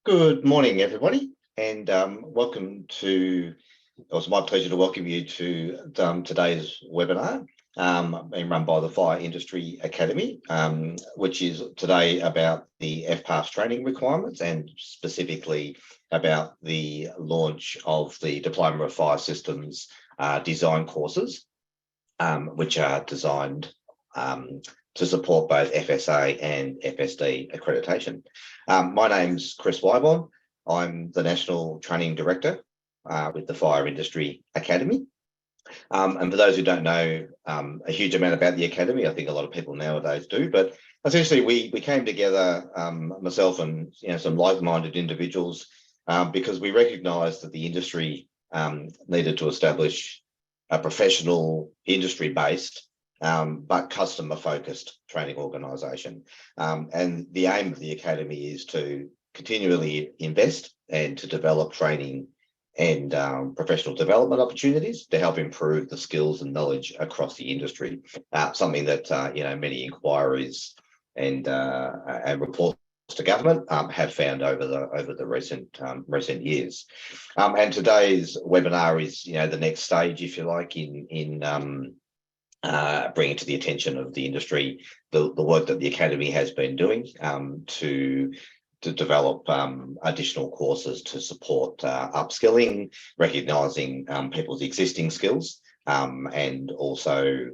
Good morning, everybody, and welcome to. It's my pleasure to welcome you to today's webinar, being run by the Fire Industry Academy, which is today about the FPAS training requirements and specifically about the launch of the Diploma of Fire Systems design courses, which are designed to support both FSA and FSD accreditation. My name's Chris Wyborn. I'm the National Training Director with the Fire Industry Academy. And for those who don't know a huge amount about the Academy, I think a lot of people nowadays do, but essentially we came together, myself and some like-minded individuals, because we recognised that the industry needed to establish a professional, industry-based but customer-focused training organisation. And the aim of the Academy is to continually invest and to develop training and professional development opportunities to help improve the skills and knowledge across the industry. Something that many inquiries and reports to government have found over the recent years. And today's webinar is the next stage, if you like, in bringing to the attention of the industry the work that the Academy has been doing to develop additional courses to support upskilling, recognising people's existing skills, and also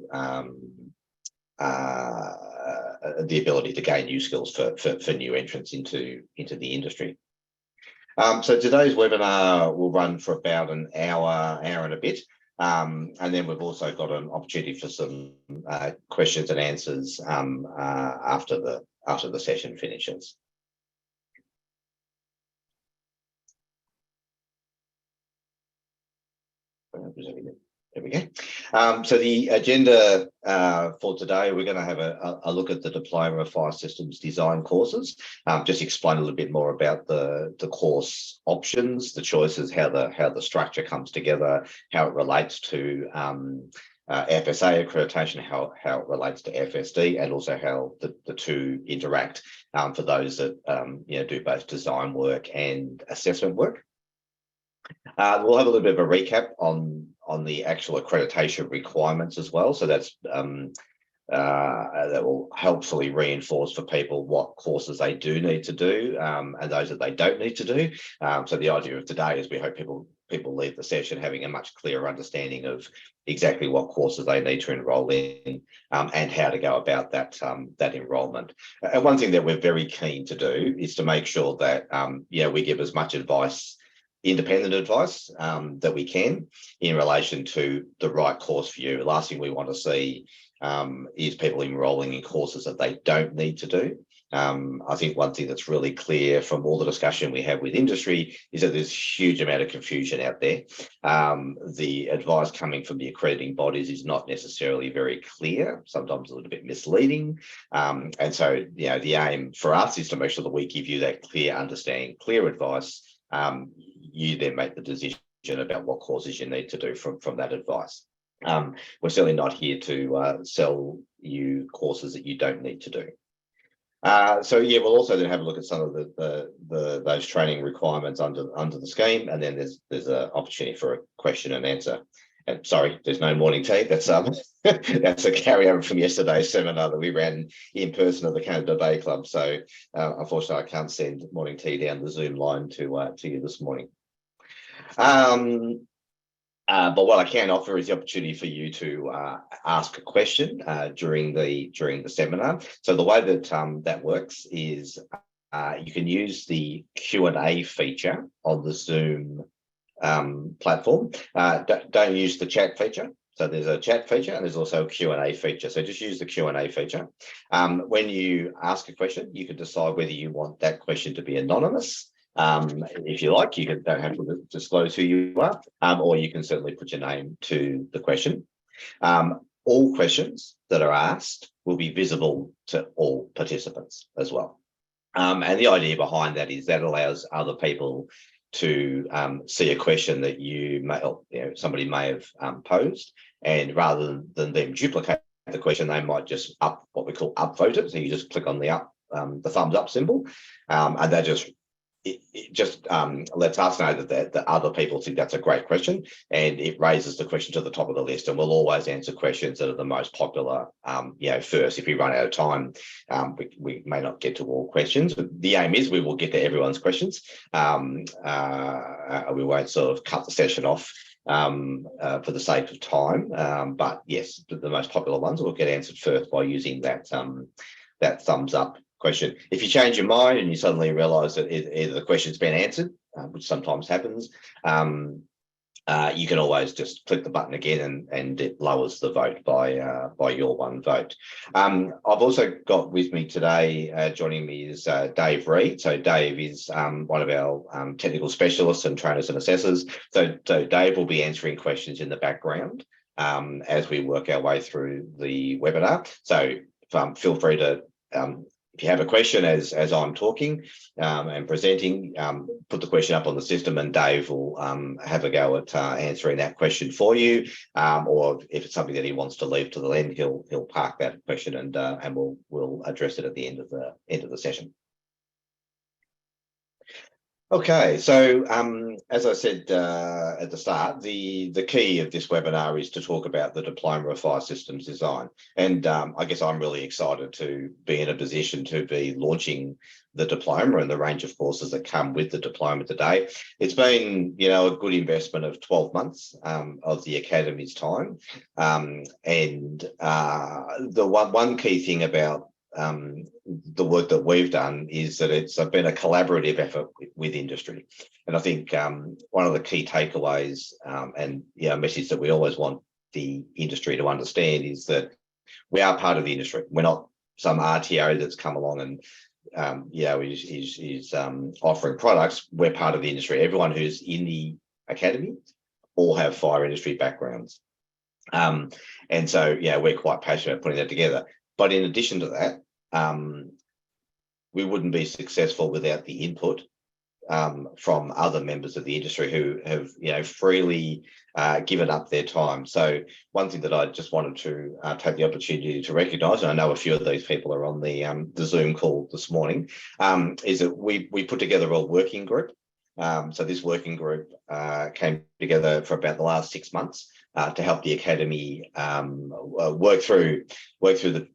the ability to gain new skills for new entrants into the industry. So today's webinar will run for about an hour and a bit. And then we've also got an opportunity for some questions and answers after the session finishes. There we go. So the agenda for today, we're going to have a look at the Diploma of Fire Systems design courses, just explain a little bit more about the course options, the choices, how the structure comes together, how it relates to FSA accreditation, how it relates to FSD, and also how the two interact for those that do both design work and assessment work. We'll have a little bit of a recap on the actual accreditation requirements as well. So that's that will helpfully reinforce for people what courses they do need to do and those that they don't need to do. So the idea of today is we hope people leave the session having a much clearer understanding of exactly what courses they need to enrol in and how to go about that enrolment. And one thing that we're very keen to do is to make sure that we give as much advice, independent advice that we can in relation to the right course for you. The last thing we want to see is people enrolling in courses that they don't need to do. I think one thing that's really clear from all the discussion we have with industry is that there's a huge amount of confusion out there. The advice coming from the accrediting bodies is not necessarily very clear, sometimes a little bit misleading. And so, the aim for us is to make sure that we give you that clear understanding, clear advice. You then make the decision about what courses you need to do from that advice. We're certainly not here to sell you courses that you don't need to do. We'll also then have a look at some of those training requirements under the scheme, and then there's an opportunity for a question and answer. And sorry, there's no morning tea. That's that's a carryover from yesterday's seminar that we ran in person at the Canada Bay Club. So unfortunately, I can't send morning tea down the Zoom line to you this morning. But what I can offer is the opportunity for you to ask a question during the seminar. So the way that that works is you can use the Q&A feature on the Zoom platform. Don't use the chat feature. So there's a chat feature and there's also a Q&A feature. So just use the Q&A feature. When you ask a question, you can decide whether you want that question to be anonymous. If you like, you don't have to disclose who you are, or you can certainly put your name to the question. All questions that are asked will be visible to all participants as well. And the idea behind that is that allows other people to see a question that somebody may have posed, and rather than them duplicate the question, they might just what we call upvote it. So you just click on the thumbs up symbol, and that just it just lets us know that other people think that's a great question, and it raises the question to the top of the list. And we'll always answer questions that are the most popular, first. If we run out of time, we may not get to all questions. But the aim is we will get to everyone's questions. We won't sort of cut the session off for the sake of time. But yes, the most popular ones will get answered first by using that thumbs up question. If you change your mind and you suddenly realise that either the question's been answered, which sometimes happens, you can always just click the button again and it lowers the vote by your one vote. I've also got with me today, joining me is Dave Reed. So Dave is one of our technical specialists and trainers and assessors. So Dave will be answering questions in the background as we work our way through the webinar. So feel free to if you have a question as I'm talking and presenting, put the question up on the system and Dave will have a go at answering that question for you. Or if it's something that he wants to leave to the end, he'll park that question and we'll address it at the end of the session. Okay, so as I said at the start, the key of this webinar is to talk about the Diploma of Fire Systems Design. And I guess I'm really excited to be in a position to be launching the diploma and the range of courses that come with the diploma today. It's been, a good investment of 12 months of the Academy's time. And the one key thing about the work that we've done is that it's been a collaborative effort with industry. And I think one of the key takeaways and message that we always want the industry to understand is that we are part of the industry. We're not some RTO that's come along and is offering products. We're part of the industry. Everyone who's in the Academy all have fire industry backgrounds. And so, we're quite passionate about putting that together. But in addition to that, we wouldn't be successful without the input from other members of the industry who have, freely given up their time. So one thing that I just wanted to take the opportunity to recognise, and I know a few of these people are on the Zoom call this morning, is that we put together a working group. So this working group came together for about the last 6 months to help the Academy work through the,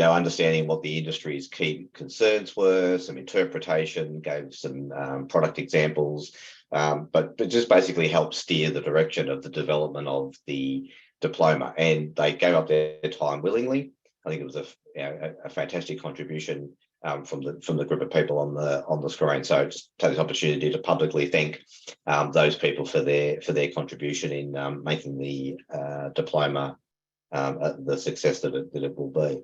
understanding what the industry's key concerns were, some interpretation, gave some product examples, but just basically helped steer the direction of the development of the diploma. And they gave up their time willingly. I think it was a fantastic contribution from the group of people on the screen. So just take this opportunity to publicly thank those people for their contribution in making the diploma the success that it will be.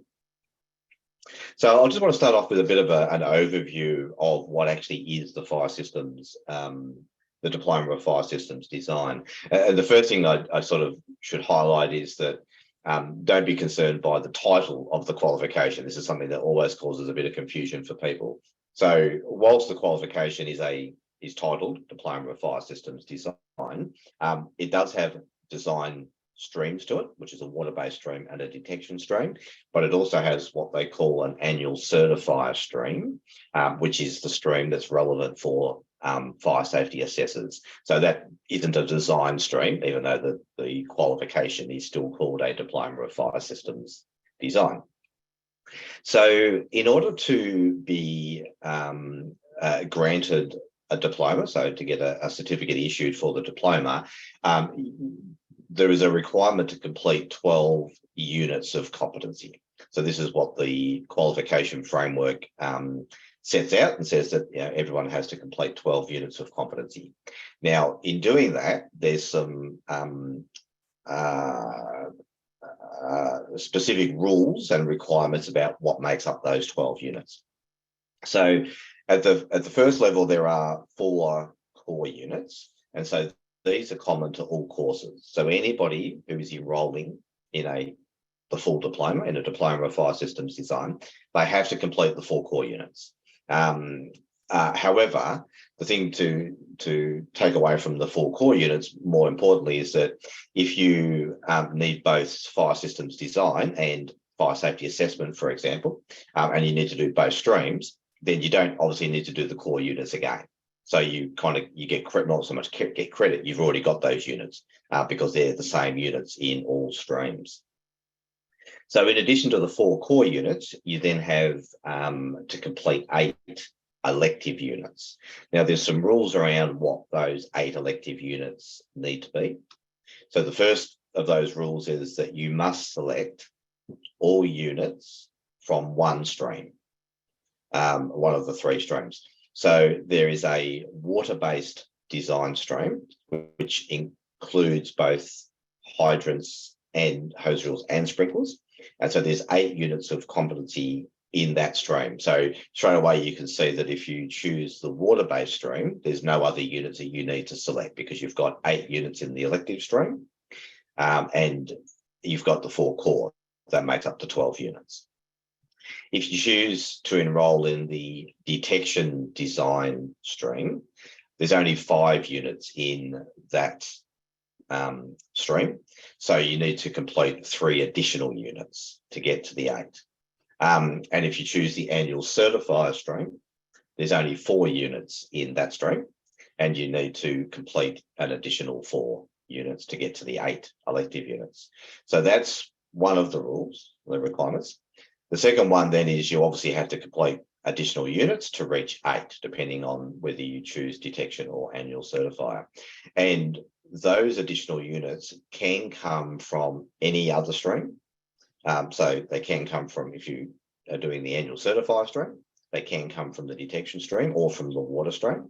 So I just want to start off with a bit of an overview of what actually is the fire systems, the Diploma of Fire Systems Design. The first thing I sort of should highlight is that don't be concerned by the title of the qualification. This is something that always causes a bit of confusion for people. So whilst the qualification is titled Diploma of Fire Systems Design, it does have design streams to it, which is a water-based stream and a detection stream, but it also has what they call an annual certifier stream, which is the stream that's relevant for fire safety assessors. So that isn't a design stream, even though the qualification is still called a Diploma of Fire Systems Design. So in order to be granted a diploma, so to get a certificate issued for the diploma, there is a requirement to complete 12 units of competency. So this is what the qualification framework sets out and says that everyone has to complete 12 units of competency. Now, in doing that, there's some specific rules and requirements about what makes up those 12 units. So at the first level, there are 4 core units, and so these are common to all courses. So anybody who is enrolling in the full diploma, in a Diploma of Fire Systems Design, they have to complete the 4 core units. However, the thing to take away from the 4 core units, more importantly, is that if you need both fire systems design and fire safety assessment, for example, and you need to do both streams, then you don't obviously need to do the core units again. So you get credit, not so much get credit, you've already got those units because they're the same units in all streams. So in addition to the 4 core units, you then have to complete 8 elective units. Now, there's some rules around what those 8 elective units need to be. So the first of those rules is that you must select all units from one stream, one of the 3 streams. So there is a water-based design stream, which includes both hydrants and hose reels and sprinklers. And so there's 8 units of competency in that stream. So straight away, you can see that if you choose the water-based stream, there's no other units that you need to select because you've got 8 units in the elective stream and you've got the 4 core. That makes up to 12 units. If you choose to enrol in the detection design stream, there's only 5 units in that stream. So you need to complete 3 additional units to get to the 8. And if you choose the annual certifier stream, there's only 4 units in that stream, and you need to complete an additional 4 units to get to the 8 elective units. So that's one of the rules, the requirements. The second one then is you obviously have to complete additional units to reach 8, depending on whether you choose detection or annual certifier. And those additional units can come from any other stream. So they can come from, if you are doing the annual certifier stream, they can come from the detection stream or from the water stream.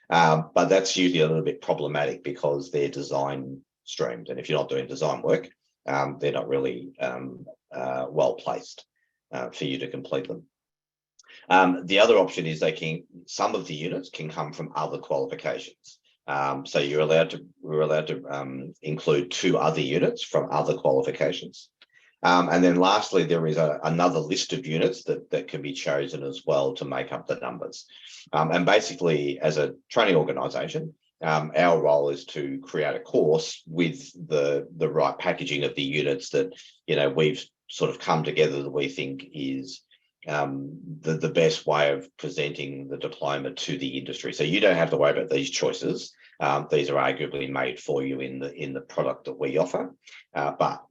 But that's usually a little bit problematic because they're design streams. And if you're not doing design work, they're not really well placed for you to complete them. The other option is some of the units can come from other qualifications. So we're allowed to include 2 other units from other qualifications. And then lastly, there is another list of units that can be chosen as well to make up the numbers. And basically, as a training organisation, our role is to create a course with the right packaging of the units that we've sort of come together that we think is the best way of presenting the diploma to the industry. So you don't have to worry about these choices. These are arguably made for you in the product that we offer. But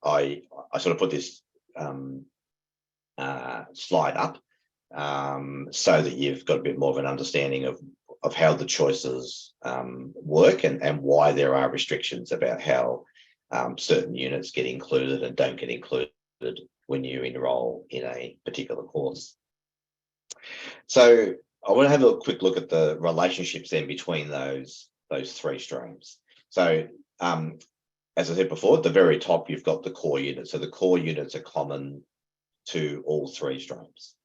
I sort of put this slide up so that you've got a bit more of an understanding of how the choices work and why there are restrictions about how certain units get included and don't get included when you enroll in a particular course. So I want to have a quick look at the relationships then between those 3 streams. So as I said before, at the very top, you've got the core units. So the core units are common to all 3 streams.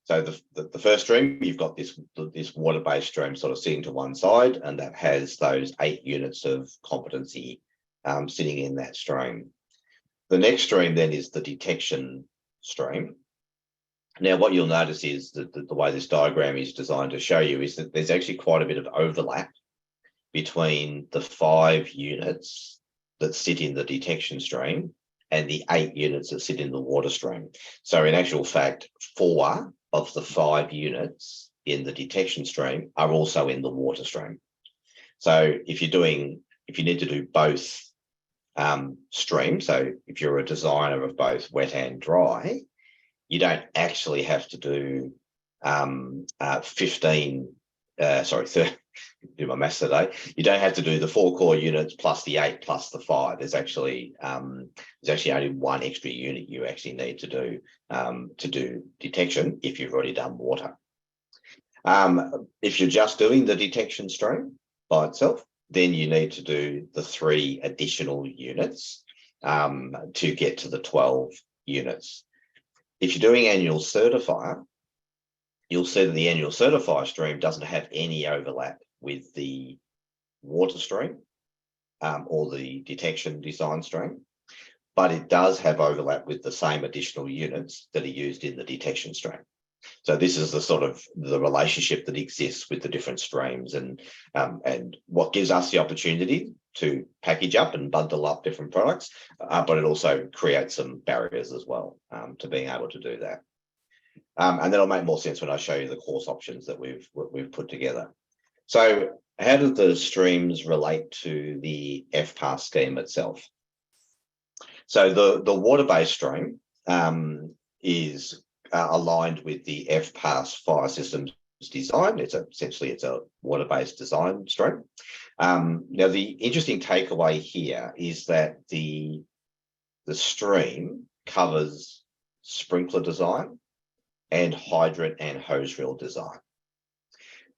So the first stream, you've got this water-based stream sort of sitting to one side, and that has those 8 units of competency sitting in that stream. The next stream then is the detection stream. Now, what you'll notice is that the way this diagram is designed to show you is that there's actually quite a bit of overlap between the 5 units that sit in the detection stream and the 8 units that sit in the water stream. So in actual fact, 4 of the 5 units in the detection stream are also in the water stream. So if you need to do both streams, so if you're a designer of both wet and dry, you don't actually have to do do my maths today. You don't have to do the 4 core units plus the 8 plus the 5. There's actually only 1 extra unit you actually need to do detection if you've already done water. If you're just doing the detection stream by itself, then you need to do the 3 additional units to get to the 12 units. If you're doing annual certifier, you'll see that the annual certifier stream doesn't have any overlap with the water stream or the detection design stream, but it does have overlap with the same additional units that are used in the detection stream. So this is the sort of the relationship that exists with the different streams and what gives us the opportunity to package up and bundle up different products, but it also creates some barriers as well to being able to do that. And that'll make more sense when I show you the course options that we've put together. So how do the streams relate to the FPAS scheme itself? So the water-based stream is aligned with the FPAS fire systems design. Essentially a water-based design stream. Now the interesting takeaway here is that the stream covers sprinkler design and hydrant and hose reel design.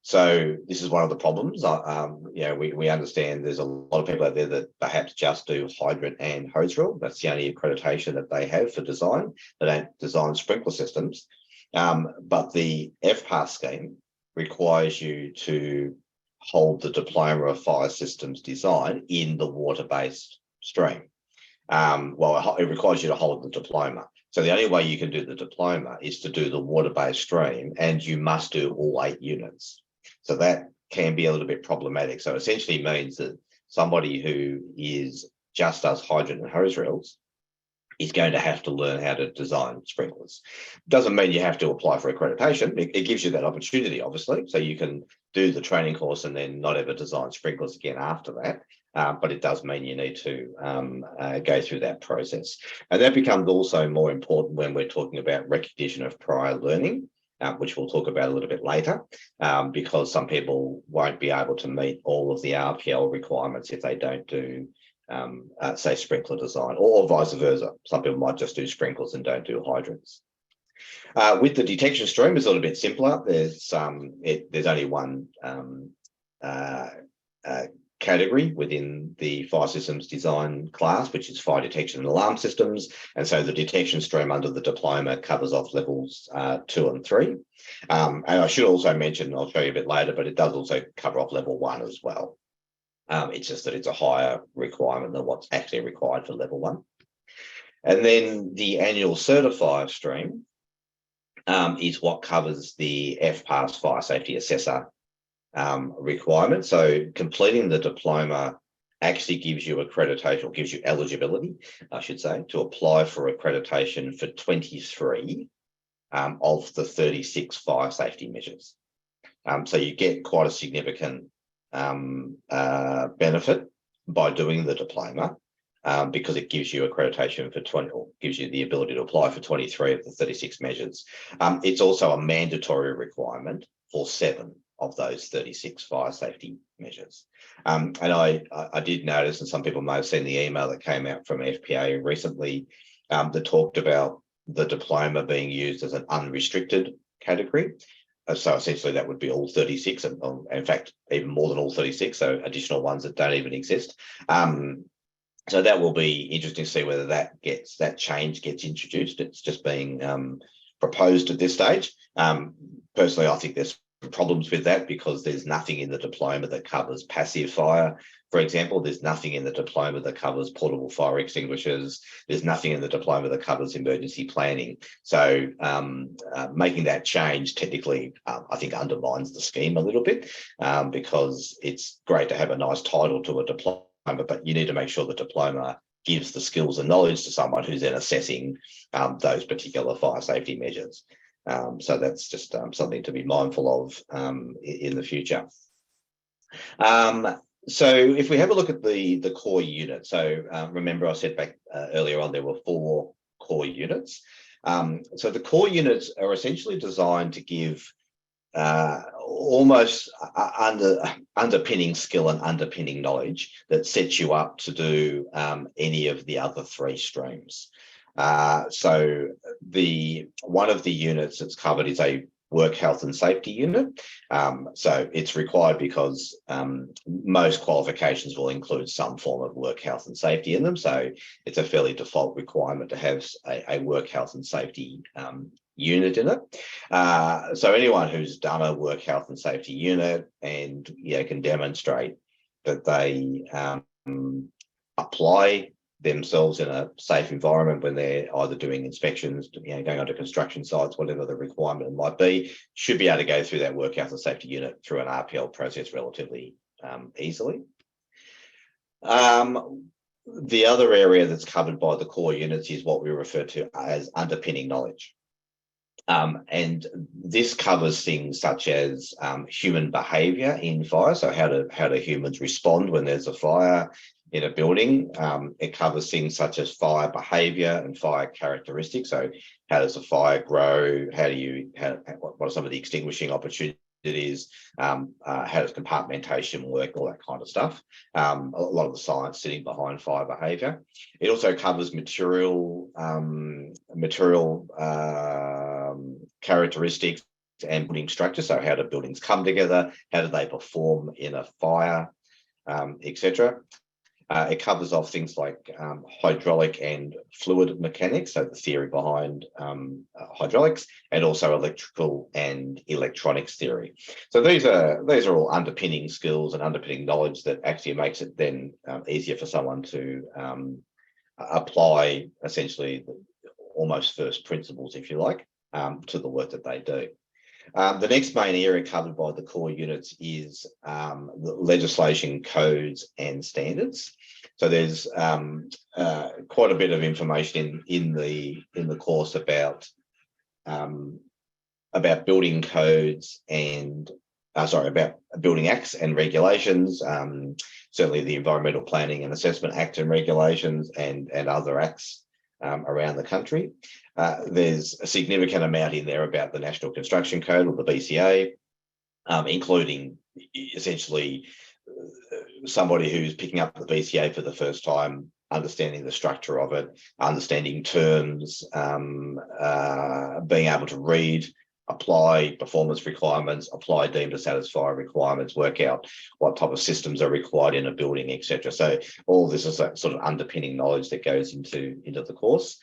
So this is one of the problems. We understand there's a lot of people out there that perhaps just do hydrant and hose reel. That's the only accreditation that they have for design. They don't design sprinkler systems. But the FPAS scheme requires you to hold the Diploma of Fire Systems Design in the water-based stream. It requires you to hold the diploma. So the only way you can do the diploma is to do the water-based stream, and you must do all 8 units. So that can be a little bit problematic. So essentially means that somebody who just does hydrant and hose reels is going to have to learn how to design sprinklers. Doesn't mean you have to apply for accreditation. It gives you that opportunity, obviously, so you can do the training course and then not ever design sprinklers again after that. But it does mean you need to go through that process. And that becomes also more important when we're talking about recognition of prior learning, which we'll talk about a little bit later, because some people won't be able to meet all of the RPL requirements if they don't do, say, sprinkler design, or vice versa. Some people might just do sprinklers and don't do hydrants. With the detection stream, it's a little bit simpler. There's only one category within the fire systems design class, which is fire detection and alarm systems. And so the detection stream under the diploma covers off levels 2 and 3. And I should also mention, I'll show you a bit later, but it does also cover off level 1 as well. It's just that it's a higher requirement than what's actually required for level 1. And then the annual certifier stream is what covers the FPAS Fire Safety Assessor requirement. So completing the diploma actually gives you accreditation, or gives you eligibility, I should say, to apply for accreditation for 23 of the 36 fire safety measures. So you get quite a significant benefit by doing the diploma, because it gives you accreditation for 20, or gives you the ability to apply for 23 of the 36 measures. It's also a mandatory requirement for 7 of those 36 fire safety measures. And I did notice, and some people may have seen the email that came out from FPA recently that talked about the diploma being used as an unrestricted category. So essentially that would be all 36, and in fact, even more than all 36, so additional ones that don't even exist. So that will be interesting to see whether that change gets introduced. It's just being proposed at this stage. Personally, I think there's problems with that, because there's nothing in the diploma that covers passive fire. For example, there's nothing in the diploma that covers portable fire extinguishers. There's nothing in the diploma that covers emergency planning. So making that change technically, I think, undermines the scheme a little bit, because it's great to have a nice title to a diploma, but you need to make sure the diploma gives the skills and knowledge to someone who's then assessing those particular fire safety measures. So that's just something to be mindful of in the future. So if we have a look at the core unit, so remember I said back earlier on there were 4 core units. So the core units are essentially designed to give almost underpinning skill and underpinning knowledge that sets you up to do any of the other 3 streams. So one of the units that's covered is a work health and safety unit. So it's required because most qualifications will include some form of work health and safety in them. So it's a fairly default requirement to have a work health and safety unit in it. So anyone who's done a work health and safety unit and can demonstrate that they apply themselves in a safe environment when they're either doing inspections, going onto construction sites, whatever the requirement might be, should be able to go through that work health and safety unit through an RPL process relatively easily. The other area that's covered by the core units is what we refer to as underpinning knowledge. And this covers things such as human behaviour in fire. So how do humans respond when there's a fire in a building? It covers things such as fire behaviour and fire characteristics. So how does a fire grow? What are some of the extinguishing opportunities? How does compartmentation work? All that kind of stuff. A lot of the science sitting behind fire behaviour. It also covers material characteristics and building structure. So how do buildings come together? How do they perform in a fire, etc. It covers off things like hydraulic and fluid mechanics, so the theory behind hydraulics, and also electrical and electronics theory. So these are all underpinning skills and underpinning knowledge that actually makes it then easier for someone to apply essentially almost first principles, if you like, to the work that they do. The next main area covered by the core units is legislation, codes, and standards. So there's quite a bit of information in the course about building codes and about building acts and regulations. Certainly the Environmental Planning and Assessment Act and regulations and other acts around the country. There's a significant amount in there about the National Construction Code, or the BCA, including essentially somebody who's picking up the BCA for the first time, understanding the structure of it, understanding terms, being able to read, apply performance requirements, apply deemed to satisfy requirements, work out what type of systems are required in a building, etc. So all this is a sort of underpinning knowledge that goes into the course.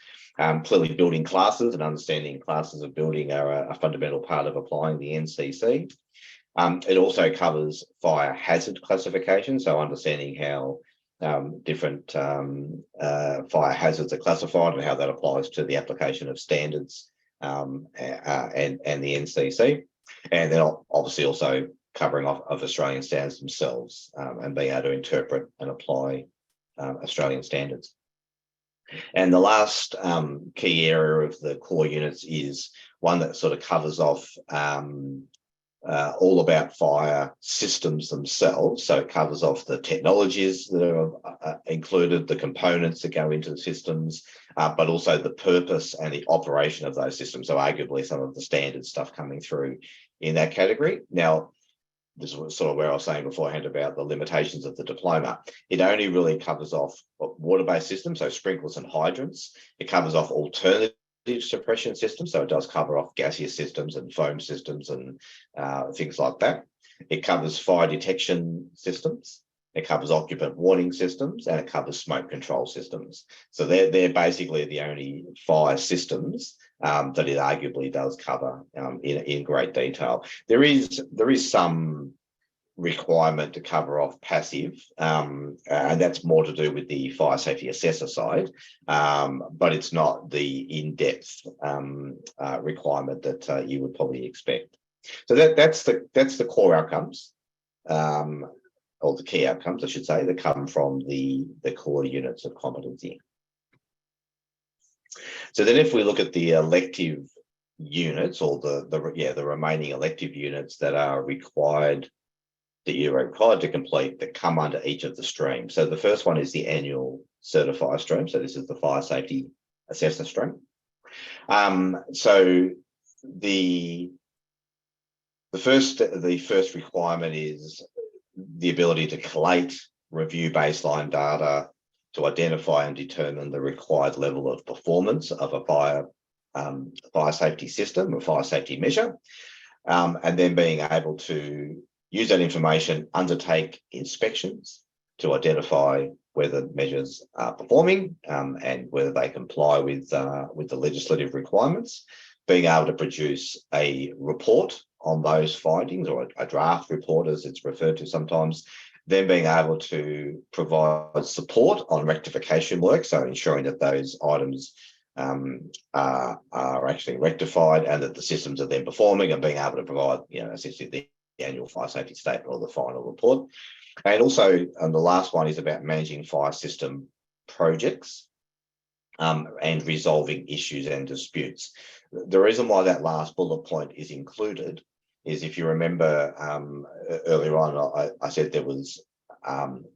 Clearly, building classes and understanding classes of building are a fundamental part of applying the NCC. It also covers fire hazard classification, so understanding how different fire hazards are classified and how that applies to the application of standards and the NCC. And then obviously also covering off of Australian standards themselves and being able to interpret and apply Australian standards. And the last key area of the core units is one that sort of covers off all about fire systems themselves. So it covers off the technologies that are included, the components that go into the systems, but also the purpose and the operation of those systems. So arguably some of the standard stuff coming through in that category. Now, this is sort of where I was saying beforehand about the limitations of the diploma. It only really covers off water-based systems, so sprinklers and hydrants. It covers off alternative suppression systems, so it does cover off gaseous systems and foam systems and things like that. It covers fire detection systems. It covers occupant warning systems, and it covers smoke control systems. So they're basically the only fire systems that it arguably does cover in great detail. There is some requirement to cover off passive, and that's more to do with the fire safety assessor side, but it's not the in-depth requirement that you would probably expect. So that's the core outcomes, or the key outcomes, I should say, that come from the core units of competency. So then if we look at the elective units, or the remaining elective units that are required, that you're required to complete, that come under each of the streams. So the first one is the annual Certifier stream. So this is the fire safety assessor stream. So the first requirement is the ability to collate, review baseline data, to identify and determine the required level of performance of a fire safety system or fire safety measure, and then being able to use that information, undertake inspections to identify whether measures are performing and whether they comply with the legislative requirements, being able to produce a report on those findings, or a draft report as it's referred to sometimes, then being able to provide support on rectification work, so ensuring that those items are actually rectified and that the systems are then performing, and being able to provide, essentially the annual fire safety statement or the final report. And also, the last one is about managing fire system projects and resolving issues and disputes. The reason why that last bullet point is included is, if you remember earlier on, I said there was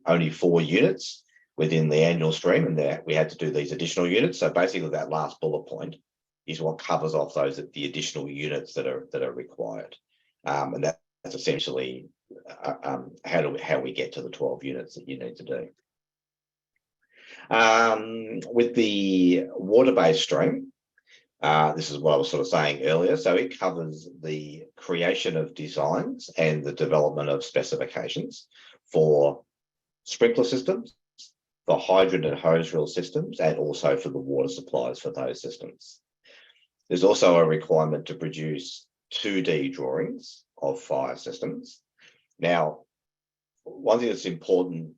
only 4 units within the annual stream, and that we had to do these additional units. So basically that last bullet point is what covers off the additional units that are required. And that's essentially how we get to the 12 units that you need to do. With the water-based stream, this is what I was sort of saying earlier. So it covers the creation of designs and the development of specifications for sprinkler systems, for hydrant and hose reel systems, and also for the water supplies for those systems. There's also a requirement to produce 2D drawings of fire systems. Now, one thing that's important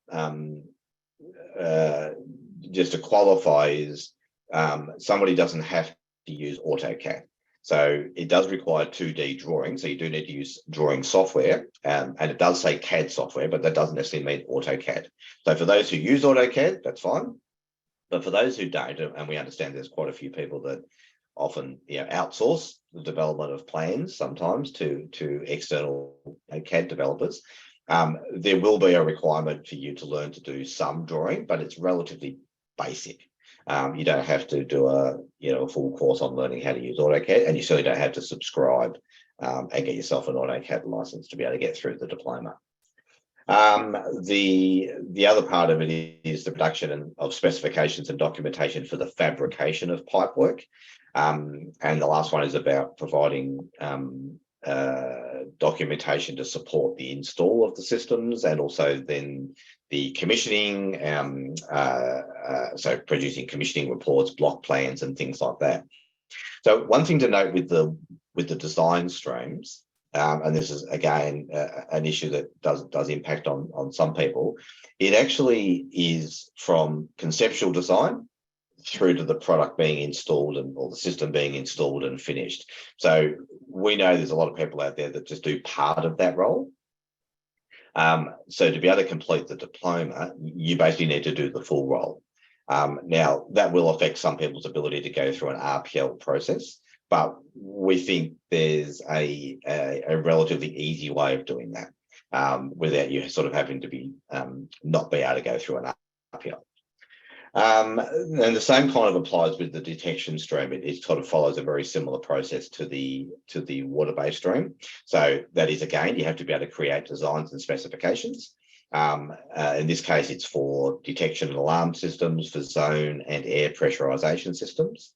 just to qualify is somebody doesn't have to use AutoCAD. So it does require 2D drawing. So you do need to use drawing software, and it does say CAD software, but that doesn't necessarily mean AutoCAD. So for those who use AutoCAD, that's fine. But for those who don't, and we understand there's quite a few people that often outsource the development of plans sometimes to external CAD developers, there will be a requirement for you to learn to do some drawing, but it's relatively basic. You don't have to do a full course on learning how to use AutoCAD, and you certainly don't have to subscribe and get yourself an AutoCAD license to be able to get through the diploma. The other part of it is the production of specifications and documentation for the fabrication of pipework. And the last one is about providing documentation to support the install of the systems, and also then the commissioning, so producing commissioning reports, block plans, and things like that. So one thing to note with the design streams, and this is again an issue that does impact on some people, it actually is from conceptual design through to the product being installed or the system being installed and finished. So we know there's a lot of people out there that just do part of that role. So to be able to complete the diploma, you basically need to do the full role. Now, that will affect some people's ability to go through an RPL process, but we think there's a relatively easy way of doing that without you sort of having to be not be able to go through an RPL. And the same kind of applies with the detection stream. It sort of follows a very similar process to the water-based stream. So that is, again, you have to be able to create designs and specifications. In this case, it's for detection and alarm systems, for zone and air pressurization systems,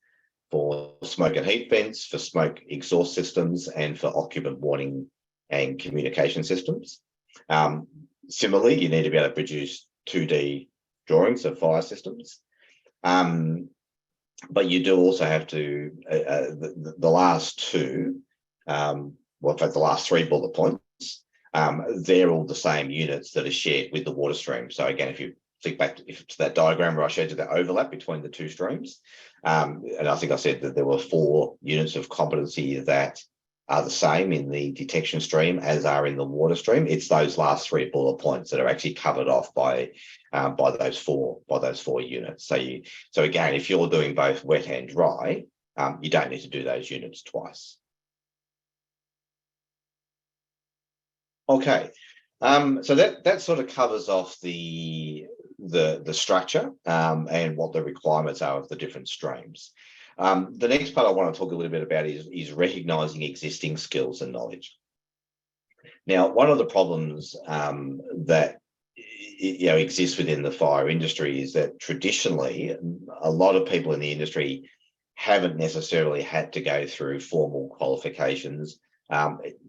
for smoke and heat vents, for smoke exhaust systems, and for occupant warning and communication systems. Similarly, you need to be able to produce 2D drawings of fire systems. But you do also have to, the last two, well, in fact, the last 3 bullet points, they're all the same units that are shared with the water stream. So again, if you think back to that diagram where I showed you the overlap between the 2 streams, and I think I said that there were 4 units of competency that are the same in the detection stream as are in the water stream. It's those last 3 bullet points that are actually covered off by those four units. So again, if you're doing both wet and dry, you don't need to do those units twice. Okay, so that sort of covers off the structure and what the requirements are of the different streams. The next part I want to talk a little bit about is recognising existing skills and knowledge. Now, one of the problems that exists within the fire industry is that traditionally a lot of people in the industry haven't necessarily had to go through formal qualifications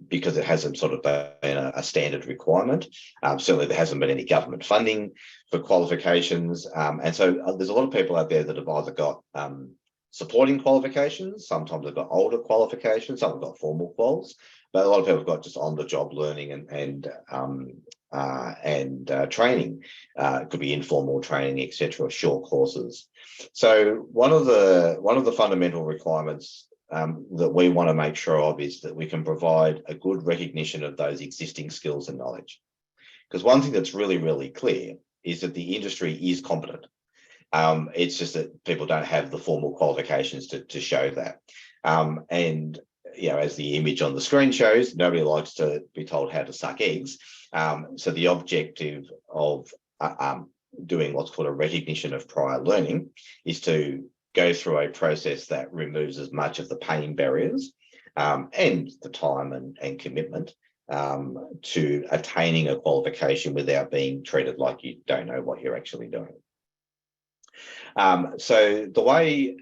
because it hasn't sort of been a standard requirement. Certainly there hasn't been any government funding for qualifications. And so there's a lot of people out there that have either got supporting qualifications, sometimes they've got older qualifications, some have got formal quals, but a lot of people have got just on-the-job learning and training. It could be informal training, etc., short courses. So one of the fundamental requirements that we want to make sure of is that we can provide a good recognition of those existing skills and knowledge. Because one thing that's really, really clear is that the industry is competent. It's just that people don't have the formal qualifications to show that. And as the image on the screen shows, nobody likes to be told how to suck eggs. So the objective of doing what's called a recognition of prior learning is to go through a process that removes as much of the pain barriers and the time and commitment to attaining a qualification without being treated like you don't know what you're actually doing. So the way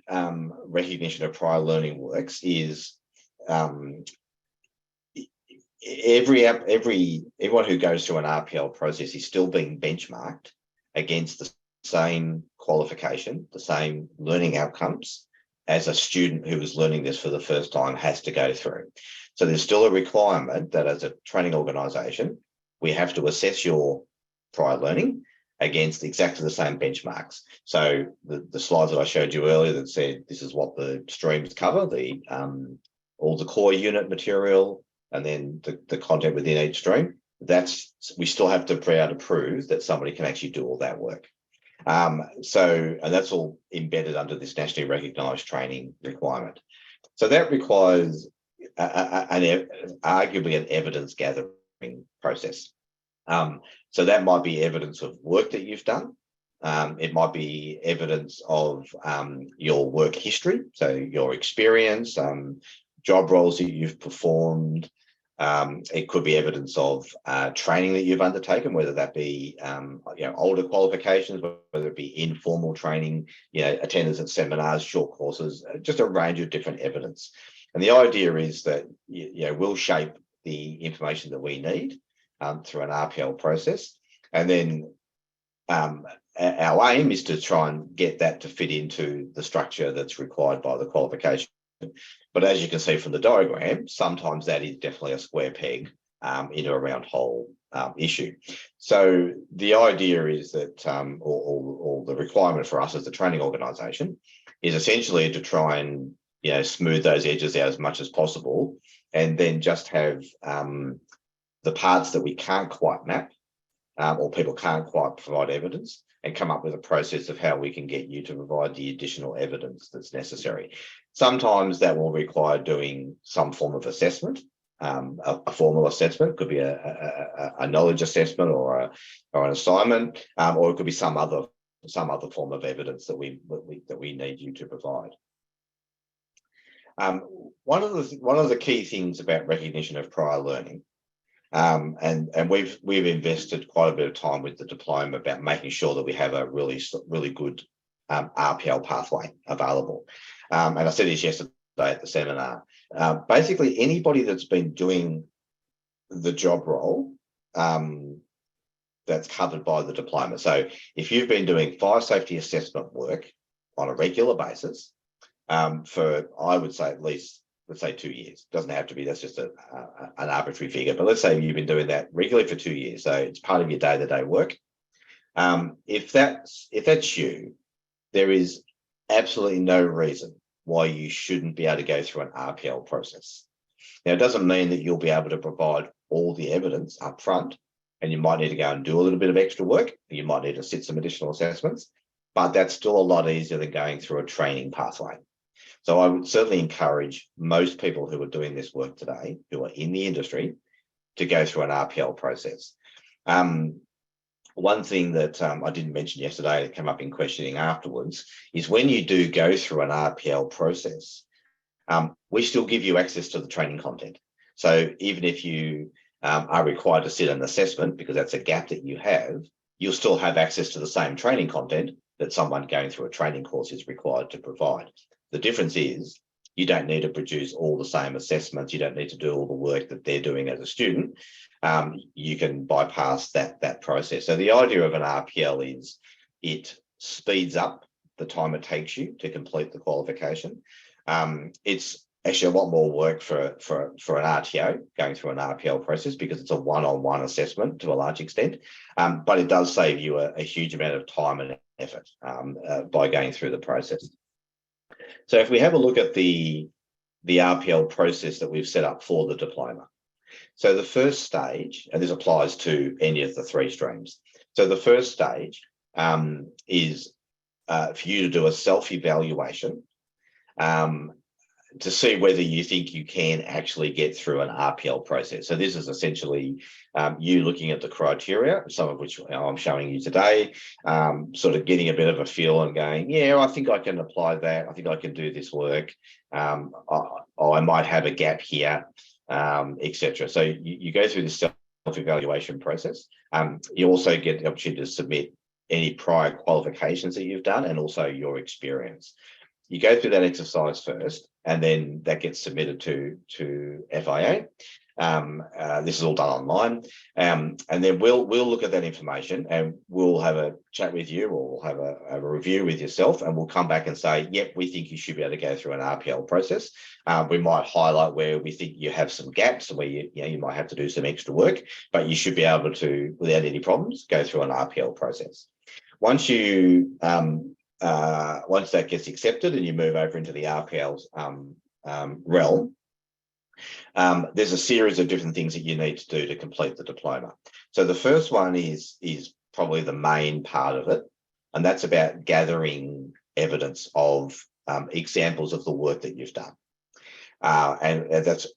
recognition of prior learning works is everyone who goes through an RPL process is still being benchmarked against the same qualification, the same learning outcomes as a student who is learning this for the first time has to go through. So there's still a requirement that as a training organisation, we have to assess your prior learning against exactly the same benchmarks. So the slides that I showed you earlier that said this is what the streams cover, all the core unit material, and then the content within each stream, we still have to be able to prove that somebody can actually do all that work. And that's all embedded under this nationally recognised training requirement. So that requires arguably an evidence gathering process. So that might be evidence of work that you've done. It might be evidence of your work history, so your experience, job roles that you've performed. It could be evidence of training that you've undertaken, whether that be older qualifications, whether it be informal training, attendance at seminars, short courses, just a range of different evidence. And the idea is that we'll shape the information that we need through an RPL process, and then our aim is to try and get that to fit into the structure that's required by the qualification. But as you can see from the diagram, sometimes that is definitely a square peg in a round hole issue. So the idea is that, or the requirement for us as a training organisation is essentially to try and smooth those edges out as much as possible, and then just have the parts that we can't quite map or people can't quite provide evidence, and come up with a process of how we can get you to provide the additional evidence that's necessary. Sometimes that will require doing some form of assessment, a formal assessment. It could be a knowledge assessment or an assignment, or it could be some other form of evidence that we need you to provide. One of the key things about recognition of prior learning, and we've invested quite a bit of time with the diploma about making sure that we have a really good RPL pathway available. And I said this yesterday at the seminar. Basically, anybody that's been doing the job role that's covered by the diploma. So if you've been doing fire safety assessment work on a regular basis for, I would say, at least, let's say 2 years. Doesn't have to be, that's just an arbitrary figure, but let's say you've been doing that regularly for 2 years. So it's part of your day-to-day work. If that's you, there is absolutely no reason why you shouldn't be able to go through an RPL process. Now, it doesn't mean that you'll be able to provide all the evidence up front, and you might need to go and do a little bit of extra work. You might need to sit some additional assessments, but that's still a lot easier than going through a training pathway. So I would certainly encourage most people who are doing this work today, who are in the industry, to go through an RPL process. One thing that I didn't mention yesterday that came up in questioning afterwards is when you do go through an RPL process, we still give you access to the training content. So even if you are required to sit an assessment, because that's a gap that you have, you'll still have access to the same training content that someone going through a training course is required to provide. The difference is you don't need to produce all the same assessments. You don't need to do all the work that they're doing as a student. You can bypass that process. So the idea of an RPL is it speeds up the time it takes you to complete the qualification. It's actually a lot more work for an RTO going through an RPL process because it's a one-on-one assessment to a large extent, but it does save you a huge amount of time and effort by going through the process. So if we have a look at the RPL process that we've set up for the diploma. So the first stage, and this applies to any of the 3 streams. So the first stage is for you to do a self-evaluation. to see whether you think you can actually get through an RPL process. So this is essentially you looking at the criteria, some of which I'm showing you today, sort of getting a bit of a feel and going, yeah, I think I can apply that. I think I can do this work. I might have a gap here, etc. So you go through this self-evaluation process. You also get the opportunity to submit any prior qualifications that you've done and also your experience. You go through that exercise first, and then that gets submitted to FIA. This is all done online, and then we'll look at that information, and we'll have a chat with you, or we'll have a review with yourself, and we'll come back and say, yep, we think you should be able to go through an RPL process. We might highlight where we think you have some gaps, where you might have to do some extra work, but you should be able to, without any problems, go through an RPL process. Once that gets accepted and you move over into the RPL's realm, there's a series of different things that you need to do to complete the diploma. So the first one is probably the main part of it, and that's about gathering evidence of examples of the work that you've done. And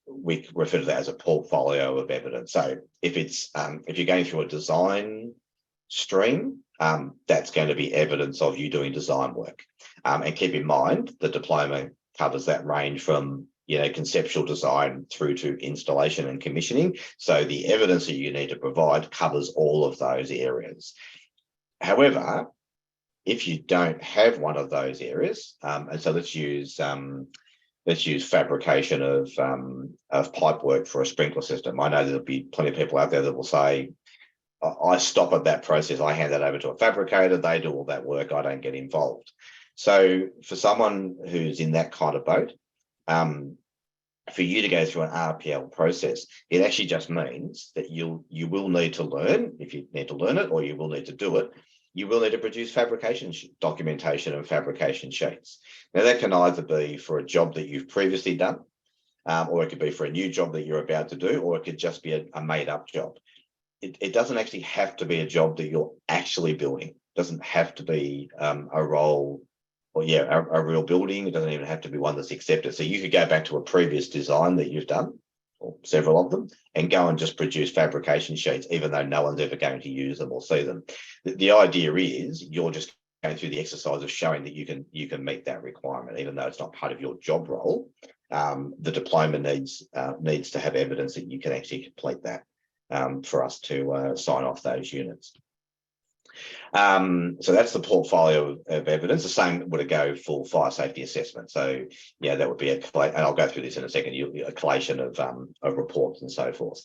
we refer to that as a portfolio of evidence. So if you're going through a design stream, that's going to be evidence of you doing design work. And keep in mind, the diploma covers that range from conceptual design through to installation and commissioning. So the evidence that you need to provide covers all of those areas. However, if you don't have one of those areas, and so let's use fabrication of pipe work for a sprinkler system. I know there'll be plenty of people out there that will say, I stop at that process. I hand that over to a fabricator. They do all that work. I don't get involved. So for someone who's in that kind of boat, for you to go through an RPL process, it actually just means that you will need to learn, if you need to learn it, or you will need to do it, you will need to produce fabrication documentation and fabrication sheets. Now, that can either be for a job that you've previously done, or it could be for a new job that you're about to do, or it could just be a made-up job. It doesn't actually have to be a job that you're actually building. It doesn't have to be a role, or a real building. It doesn't even have to be one that's accepted. So you could go back to a previous design that you've done, or several of them, and go and just produce fabrication sheets, even though no one's ever going to use them or see them. The idea is you're just going through the exercise of showing that you can meet that requirement, even though it's not part of your job role. The diploma needs to have evidence that you can actually complete that for us to sign off those units. So that's the portfolio of evidence. The same would go for fire safety assessment. So that would be and I'll go through this in a second, a collation of reports and so forth.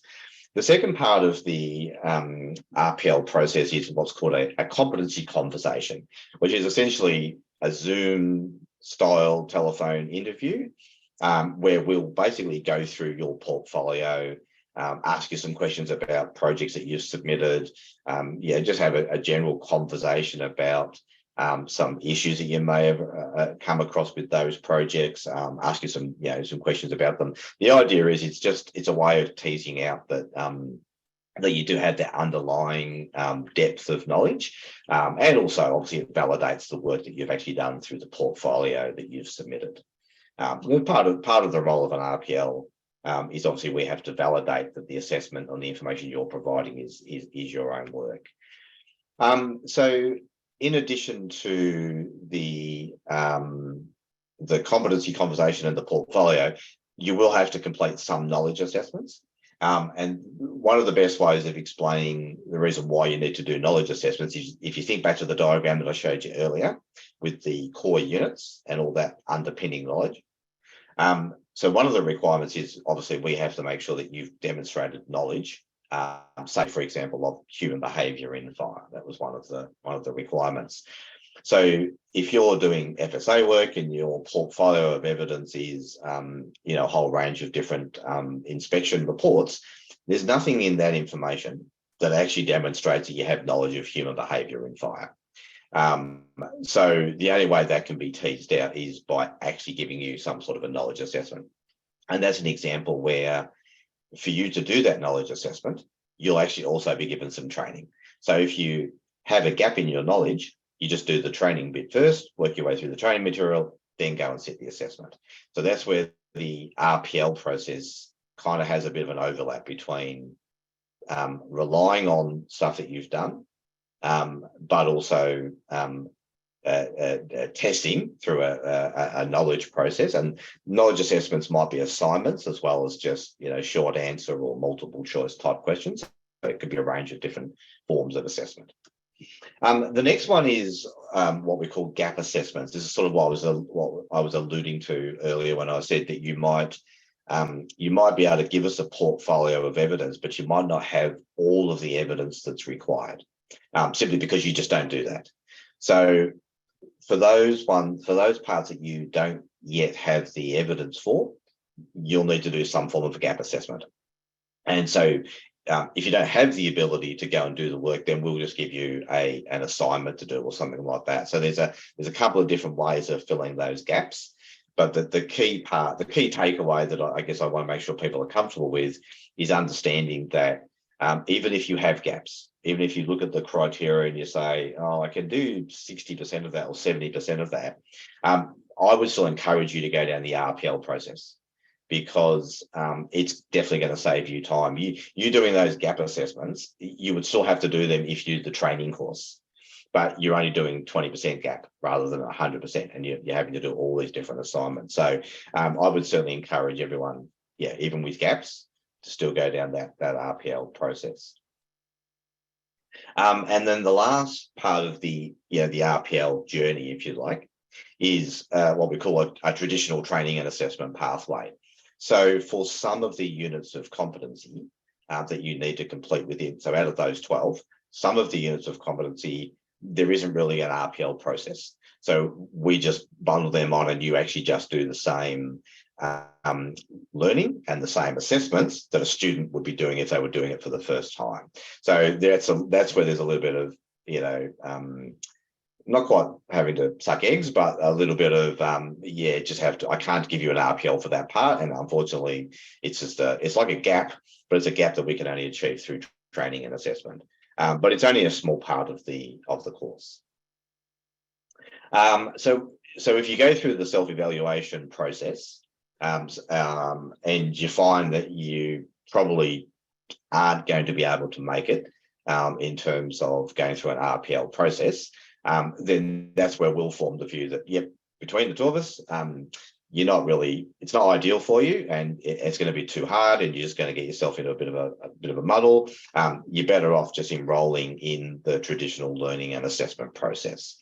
The second part of the RPL process is what's called a competency conversation, which is essentially a Zoom style telephone interview, where we'll basically go through your portfolio, ask you some questions about projects that you've submitted, just have a general conversation about some issues that you may have come across with those projects, ask you some questions about them. The idea is it's a way of teasing out that you do have that underlying depth of knowledge, and also obviously it validates the work that you've actually done through the portfolio that you've submitted. Part of the role of an RPL is obviously we have to validate that the assessment on the information you're providing is your own work. So in addition to the competency conversation and the portfolio, you will have to complete some knowledge assessments. And one of the best ways of explaining the reason why you need to do knowledge assessments is if you think back to the diagram that I showed you earlier with the core units and all that underpinning knowledge. So one of the requirements is obviously we have to make sure that you've demonstrated knowledge, say, for example, of human behaviour in fire. That was one of the requirements. So if you're doing FSA work and your portfolio of evidence is a whole range of different inspection reports, there's nothing in that information that actually demonstrates that you have knowledge of human behaviour in fire. So the only way that can be teased out is by actually giving you some sort of a knowledge assessment. And that's an example where for you to do that knowledge assessment, you'll actually also be given some training. So if you have a gap in your knowledge, you just do the training bit first, work your way through the training material, then go and sit the assessment. So that's where the RPL process kind of has a bit of an overlap between relying on stuff that you've done, but also testing through a knowledge process. And knowledge assessments might be assignments as well as just, short answer or multiple choice type questions. So it could be a range of different forms of assessment. The next one is what we call gap assessments. This is sort of what I was alluding to earlier when I said that you might be able to give us a portfolio of evidence, but you might not have all of the evidence that's required, simply because you just don't do that. So for those parts that you don't yet have the evidence for, you'll need to do some form of a gap assessment. And so if you don't have the ability to go and do the work, then we'll just give you an assignment to do or something like that. So there's a couple of different ways of filling those gaps. But the key takeaway that I guess I want to make sure people are comfortable with is understanding that even if you have gaps, even if you look at the criteria and you say, oh, I can do 60% of that or 70% of that, I would still encourage you to go down the RPL process, because it's definitely going to save you time. You doing those gap assessments, you would still have to do them if you do the training course, but you're only doing 20% gap rather than 100%, and you're having to do all these different assignments. So I would certainly encourage everyone, even with gaps, to still go down that RPL process. And then the last part of the RPL journey, if you like, is what we call a traditional training and assessment pathway. So for some of the units of competency that you need to complete within, so out of those 12, some of the units of competency, there isn't really an RPL process. So we just bundle them on, and you actually just do the same learning and the same assessments that a student would be doing if they were doing it for the first time. So that's where there's a little bit of, not quite having to suck eggs, but a little bit of, I can't give you an RPL for that part. And unfortunately, it's like a gap, but it's a gap that we can only achieve through training and assessment. But it's only a small part of the course. So if you go through the self-evaluation process, and you find that you probably aren't going to be able to make it in terms of going through an RPL process, then that's where we'll form the view that, between the two of us, it's not ideal for you, and it's going to be too hard, and you're just going to get yourself into a bit of a muddle. You're better off just enrolling in the traditional learning and assessment process.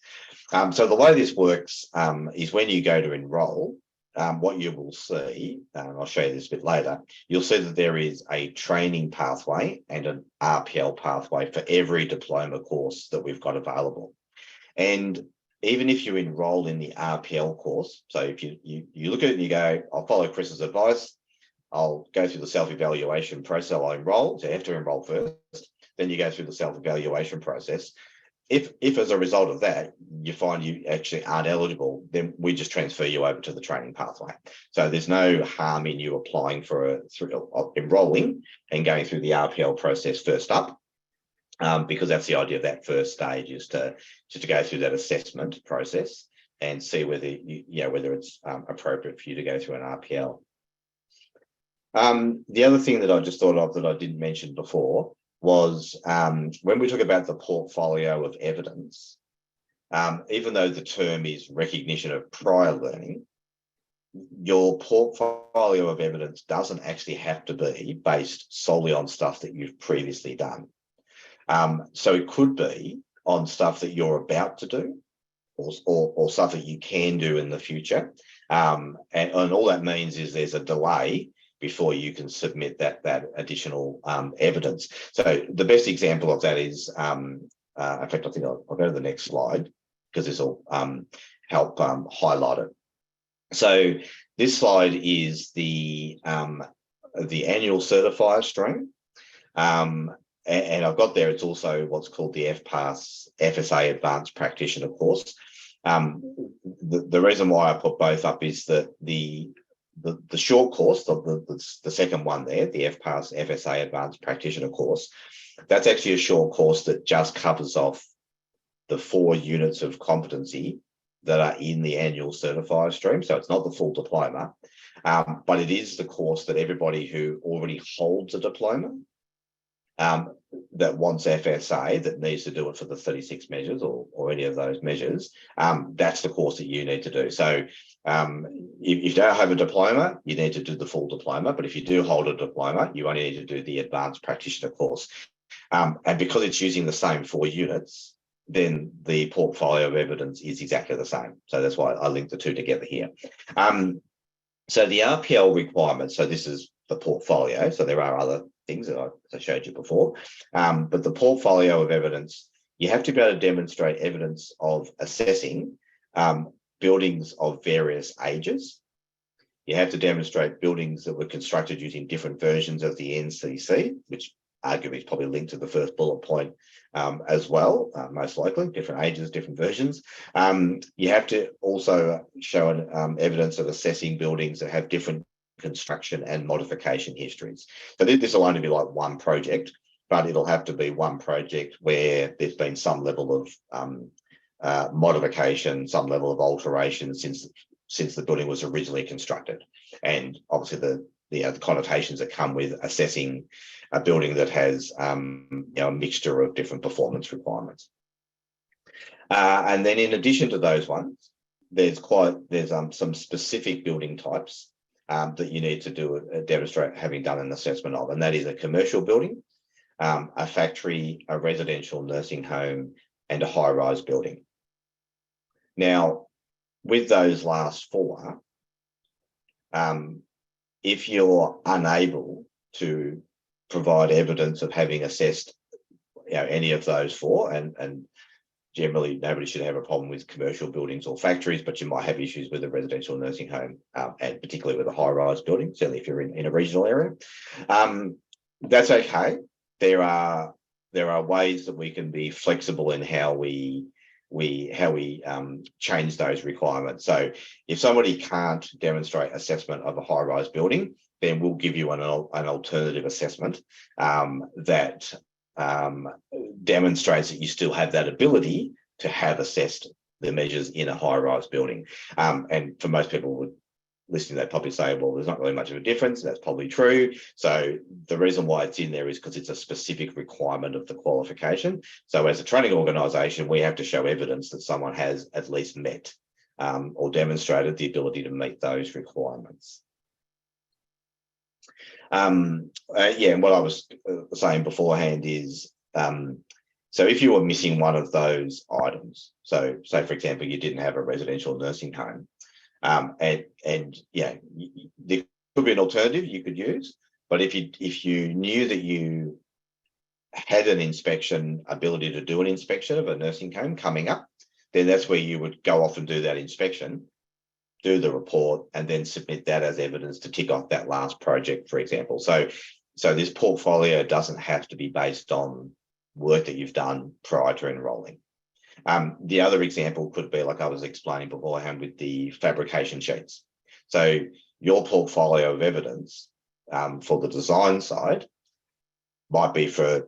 So the way this works is when you go to enroll, what you will see, and I'll show you this a bit later, you'll see that there is a training pathway and an RPL pathway for every diploma course that we've got available. And even if you enroll in the RPL course, so if you look at it and you go, I'll follow Chris's advice, I'll go through the self-evaluation process, I'll enroll, so you have to enroll first, then you go through the self-evaluation process. If as a result of that, you find you actually aren't eligible, then we just transfer you over to the training pathway. So there's no harm in you applying through enrolling and going through the RPL process first up, because that's the idea of that first stage, is to go through that assessment process and see whether whether it's appropriate for you to go through an RPL. The other thing that I just thought of that I didn't mention before was when we talk about the portfolio of evidence, even though the term is recognition of prior learning, your portfolio of evidence doesn't actually have to be based solely on stuff that you've previously done. So it could be on stuff that you're about to do, or stuff that you can do in the future. And all that means is there's a delay before you can submit that additional evidence. So the best example of that is, in fact, I think I'll go to the next slide, because this will help highlight it. So this slide is the annual certifier stream. And I've got there, it's also what's called the FPAS FSA Advanced Practitioner course. The reason why I put both up is that the short course, the second one there, the FPAS FSA Advanced Practitioner course, that's actually a short course that just covers off the 4 units of competency that are in the annual certifier stream. So it's not the full diploma. But it is the course that everybody who already holds a diploma that wants FSA, that needs to do it for the 36 measures or any of those measures, that's the course that you need to do. So if you don't have a diploma, you need to do the full diploma. But if you do hold a diploma, you only need to do the advanced practitioner course. And because it's using the same 4 units, then the portfolio of evidence is exactly the same. So that's why I linked the two together here. So the RPL requirements, so this is the portfolio. So there are other things that I showed you before, but the portfolio of evidence, you have to be able to demonstrate evidence of assessing buildings of various ages. You have to demonstrate buildings that were constructed using different versions of the NCC, which arguably is probably linked to the first bullet point as well, most likely, different ages, different versions. You have to also show evidence of assessing buildings that have different construction and modification histories. So this will only be like one project, but it'll have to be one project where there's been some level of modification, some level of alteration since the building was originally constructed. And obviously the connotations that come with assessing a building that has a mixture of different performance requirements. And then in addition to those ones, there's some specific building types that you need to demonstrate having done an assessment of, and that is a commercial building, a factory, a residential nursing home, and a high-rise building. Now, with those last 4, if you're unable to provide evidence of having assessed any of those 4, and generally nobody should have a problem with commercial buildings or factories, but you might have issues with a residential nursing home, and particularly with a high-rise building, certainly if you're in a regional area. That's okay. There are ways that we can be flexible in how we change those requirements. So if somebody can't demonstrate assessment of a high-rise building, then we'll give you an alternative assessment that demonstrates that you still have that ability to have assessed the measures in a high-rise building. And for most people listening, they'd probably say, well, there's not really much of a difference. That's probably true. So the reason why it's in there is because it's a specific requirement of the qualification. So as a training organisation, we have to show evidence that someone has at least met or demonstrated the ability to meet those requirements. And what I was saying beforehand is, so if you were missing one of those items, so say, for example, you didn't have a residential nursing home, there could be an alternative you could use, but if you knew that you had an ability to do an inspection of a nursing home coming up, then that's where you would go off and do that inspection, do the report, and then submit that as evidence to tick off that last project, for example. So this portfolio doesn't have to be based on work that you've done prior to enrolling. The other example could be, like I was explaining beforehand, with the fabrication sheets. So your portfolio of evidence for the design side might be for,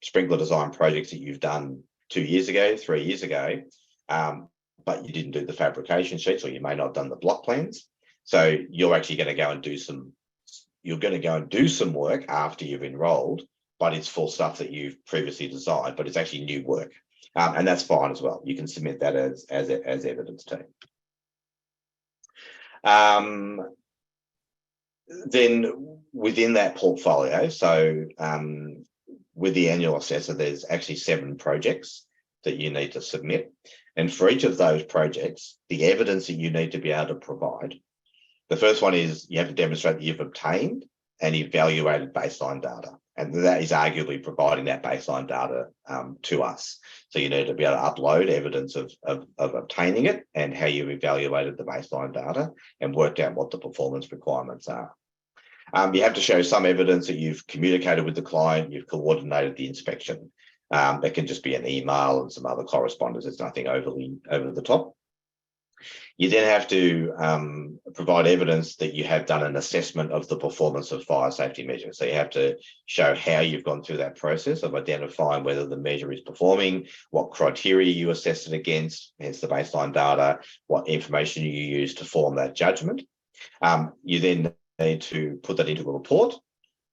sprinkler design projects that you've done 2 years ago, 3 years ago, but you didn't do the fabrication sheets, or you may not have done the block plans. So you're actually going to go and do some work after you've enrolled, but it's for stuff that you've previously designed, but it's actually new work. And that's fine as well. You can submit that as evidence too. Then within that portfolio, so with the annual assessor, there's actually 7 projects that you need to submit. And for each of those projects, the evidence that you need to be able to provide, the first one is you have to demonstrate that you've obtained and evaluated baseline data. And that is arguably providing that baseline data to us. So you need to be able to upload evidence of obtaining it and how you've evaluated the baseline data and worked out what the performance requirements are. You have to show some evidence that you've communicated with the client, you've coordinated the inspection. That can just be an email and some other correspondence. It's nothing overly over the top. You then have to provide evidence that you have done an assessment of the performance of fire safety measures. So you have to show how you've gone through that process of identifying whether the measure is performing, what criteria you assessed it against, hence the baseline data, what information you use to form that judgment. You then need to put that into a report,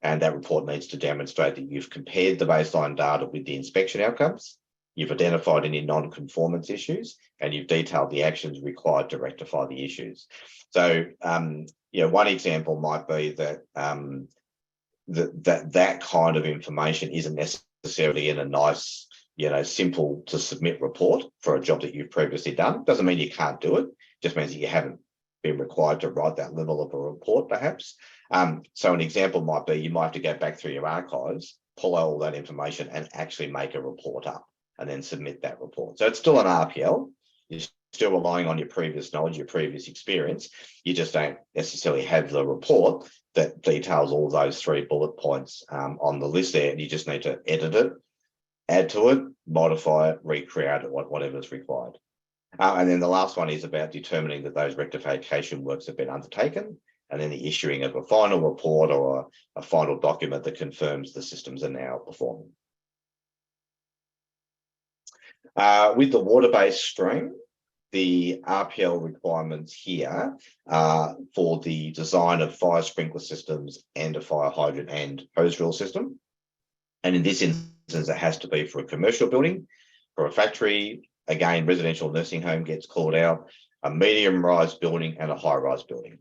and that report needs to demonstrate that you've compared the baseline data with the inspection outcomes, you've identified any non-conformance issues, and you've detailed the actions required to rectify the issues. So, one example might be that that kind of information isn't necessarily in a nice, simple to submit report for a job that you've previously done. Doesn't mean you can't do it, just means that you haven't been required to write that level of a report, perhaps. So an example might be you might have to go back through your archives, pull out all that information and actually make a report up and then submit that report. So it's still an RPL. You're still relying on your previous knowledge, your previous experience. You just don't necessarily have the report that details all those 3 bullet points on the list there. And you just need to edit it, add to it, modify it, recreate it, whatever is required. And then the last one is about determining that those rectification works have been undertaken, and then the issuing of a final report or a final document that confirms the systems are now performing. With the water-based stream, the RPL requirements here are for the design of fire sprinkler systems and a fire hydrant and hose reel system. And in this instance, it has to be for a commercial building, for a factory, again, residential nursing home gets called out, a medium-rise building and a high-rise building.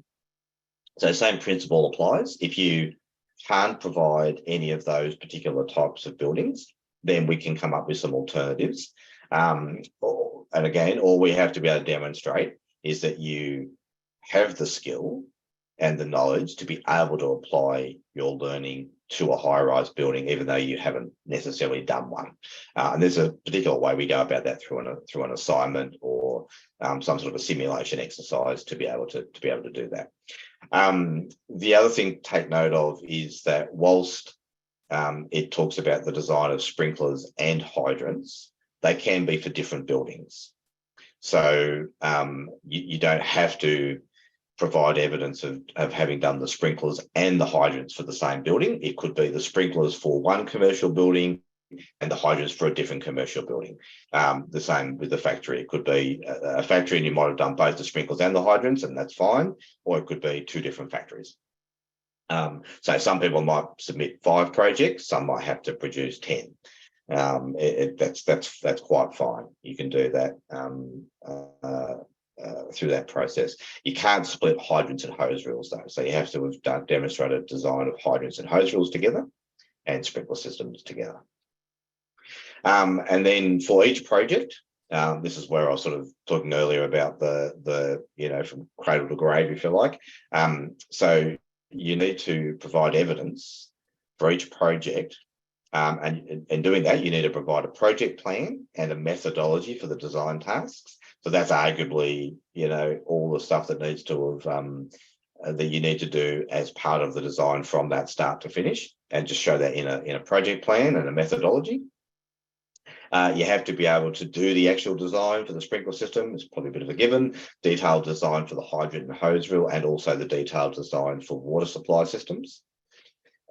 So same principle applies. If you can't provide any of those particular types of buildings, then we can come up with some alternatives. And again, all we have to be able to demonstrate is that you have the skill and the knowledge to be able to apply your learning to a high-rise building, even though you haven't necessarily done one. And there's a particular way we go about that through an assignment or some sort of a simulation exercise to be able to do that. The other thing to take note of is that whilst it talks about the design of sprinklers and hydrants, they can be for different buildings. So you don't have to provide evidence of having done the sprinklers and the hydrants for the same building. It could be the sprinklers for one commercial building and the hydrants for a different commercial building. The same with the factory. It could be a factory and you might have done both the sprinklers and the hydrants, and that's fine. Or it could be 2 different factories. So some people might submit 5 projects, some might have to produce 10. That's quite fine. You can do that through that process. You can't split hydrants and hose reels though. So you have to have demonstrated design of hydrants and hose reels together and sprinkler systems together. And then for each project, this is where I was sort of talking earlier about the from cradle to grave, if you like. So you need to provide evidence for each project. And in doing that, you need to provide a project plan and a methodology for the design tasks. So that's arguably, all the stuff that needs to have that you need to do as part of the design from that start to finish, and just show that in a project plan and a methodology. You have to be able to do the actual design for the sprinkler system. It's probably a bit of a given. Detailed design for the hydrant and hose reel, and also the detailed design for water supply systems.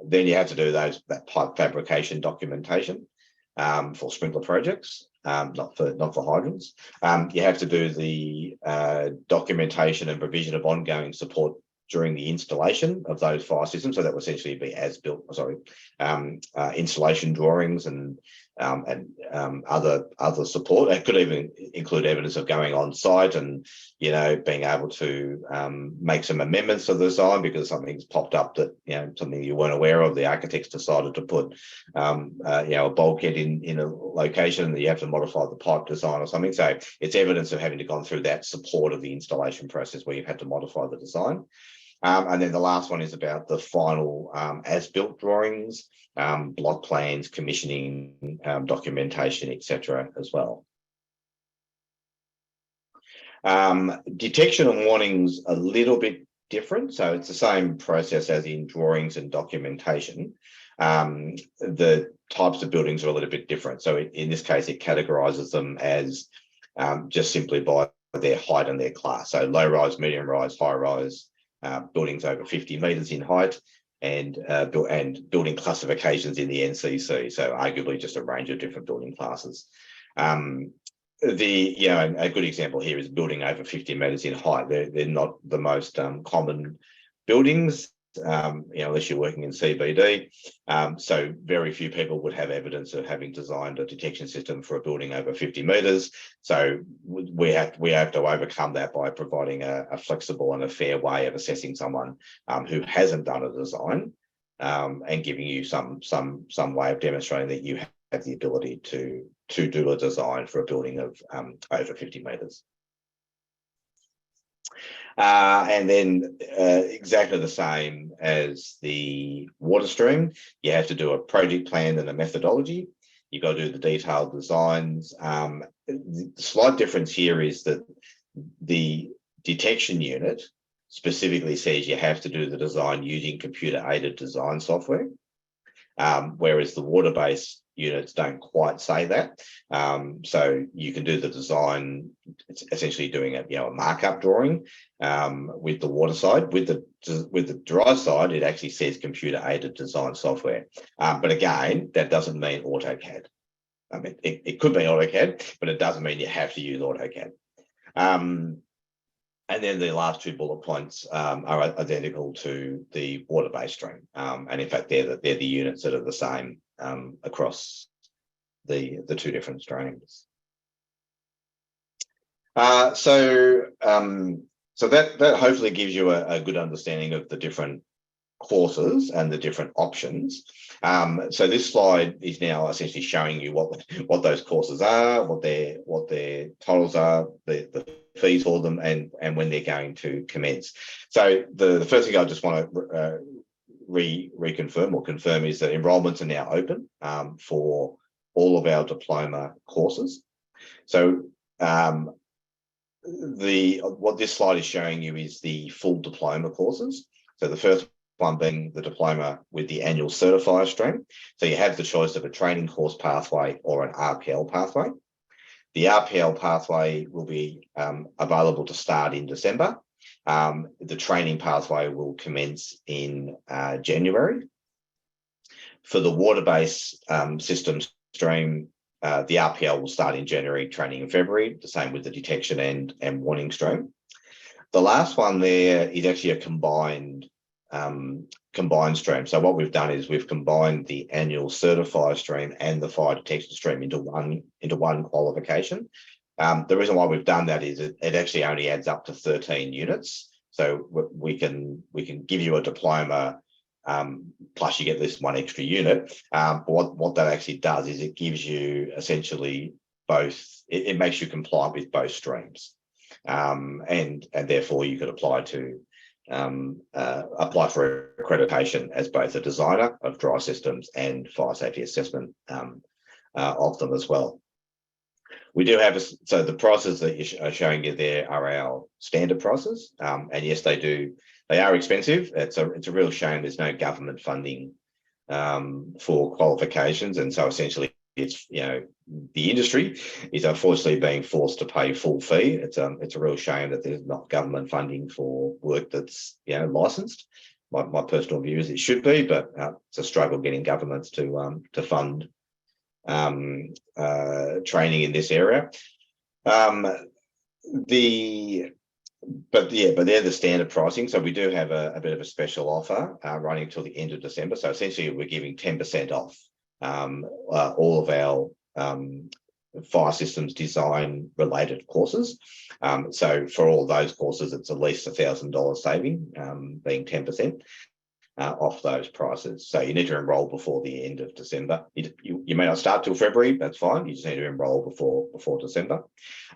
Then you have to do that pipe fabrication documentation for sprinkler projects, not for hydrants. You have to do the documentation and provision of ongoing support during the installation of those fire systems. So that will essentially be installation drawings and other support. It could even include evidence of going on site and being able to make some amendments to the design because something's popped up that something you weren't aware of. The architects decided to put a bulkhead in a location that you have to modify the pipe design or something. So it's evidence of having to gone through that support of the installation process where you've had to modify the design. And then the last one is about the final as-built drawings, block plans, commissioning, documentation, etc. as well. Detection and warnings a little bit different. So it's the same process as in drawings and documentation. The types of buildings are a little bit different. So in this case, it categorises them as just simply by their height and their class. So low-rise, medium-rise, high-rise, buildings over 50 metres in height, and building classifications in the NCC. So arguably just a range of different building classes. a good example here is building over 50 metres in height. They're not the most common buildings, unless you're working in CBD. So very few people would have evidence of having designed a detection system for a building over 50 metres. So we have to overcome that by providing a flexible and a fair way of assessing someone who hasn't done a design, and giving you some way of demonstrating that you have the ability to do a design for a building of over 50 metres. And then exactly the same as the water stream, you have to do a project plan and a methodology. You've got to do the detailed designs. The slight difference here is that the detection unit specifically says you have to do the design using computer-aided design software, whereas the water-based units don't quite say that. So you can do the design, it's essentially doing a markup drawing with the water side. With the dry side, it actually says computer-aided design software. But again, that doesn't mean AutoCAD. I mean, it could be AutoCAD, but it doesn't mean you have to use AutoCAD. And then the last two bullet points are identical to the water-based stream. And in fact, they're the units that are the same across the two different streams. So that hopefully gives you a good understanding of the different courses and the different options. So this slide is now essentially showing you what those courses are, what their titles are, the fees for them, and when they're going to commence. So the first thing I just want to reconfirm or confirm is that enrolments are now open for all of our diploma courses. So what this slide is showing you is the full diploma courses. So the first one being the diploma with the annual certifier stream. So you have the choice of a training course pathway or an RPL pathway. The RPL pathway will be available to start in December. The training pathway will commence in January. For the water-based system stream, the RPL will start in January, training in February, the same with the detection and warning stream. The last one there is actually a combined stream. So what we've done is we've combined the annual certifier stream and the fire detection stream into one qualification. The reason why we've done that is it actually only adds up to 13 units. So we can give you a diploma, plus you get this one extra unit. But what that actually does is it gives you essentially both. It makes you compliant with both streams, and therefore you could apply for accreditation as both a designer of dry systems and fire safety assessment of them as well. We do have so the prices that you are showing you there are our standard prices, and yes, they are expensive. It's a real shame there's no government funding for qualifications, and so essentially it's the industry is unfortunately being forced to pay full fee. It's a real shame that there's not government funding for work that's licensed. My personal view is it should be, but it's a struggle getting governments to fund training in this area. But they're the standard pricing. So we do have a bit of a special offer running until the end of December. So essentially we're giving 10% off all of our fire systems design related courses. So for all those courses, it's at least $1,000 saving, being 10%. Off those prices. So you need to enrol before the end of December. You may not start till February, that's fine. You just need to enrol before December.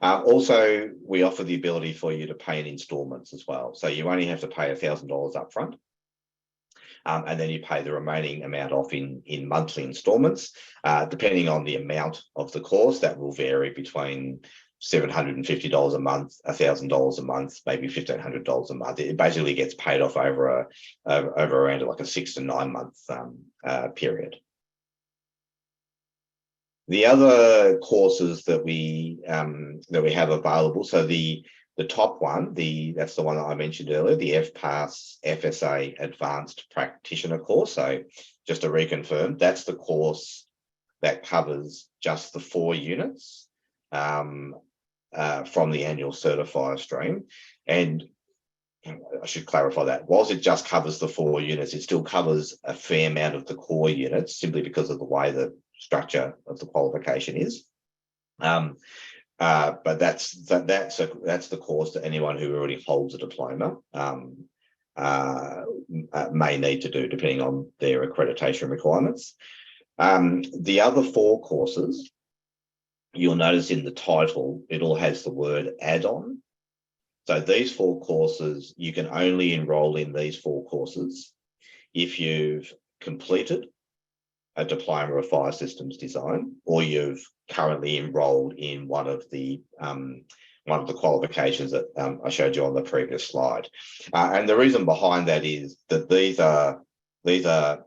Also, we offer the ability for you to pay in instalments as well. So you only have to pay $1,000 up front. And then you pay the remaining amount off in monthly instalments. Depending on the amount of the course, that will vary between $750 a month, $1,000 a month, maybe $1,500 a month. It basically gets paid off over around like a 6 to 9 month period. The other courses that we have available, so the top one, that's the one that I mentioned earlier, the FPAS FSA Advanced Practitioner course. So just to reconfirm, that's the course that covers just the 4 units. from the annual certifier stream. And I should clarify that. Whilst it just covers the 4 units, it still covers a fair amount of the core units simply because of the way the structure of the qualification is. But that's the course that anyone who already holds a diploma may need to do, depending on their accreditation requirements. The other 4 courses, you'll notice in the title, it all has the word add-on. So these 4 courses, you can only enrol in these 4 courses if you've completed a diploma of fire systems design, or you've currently enrolled in one of the qualifications that I showed you on the previous slide. And the reason behind that is that these are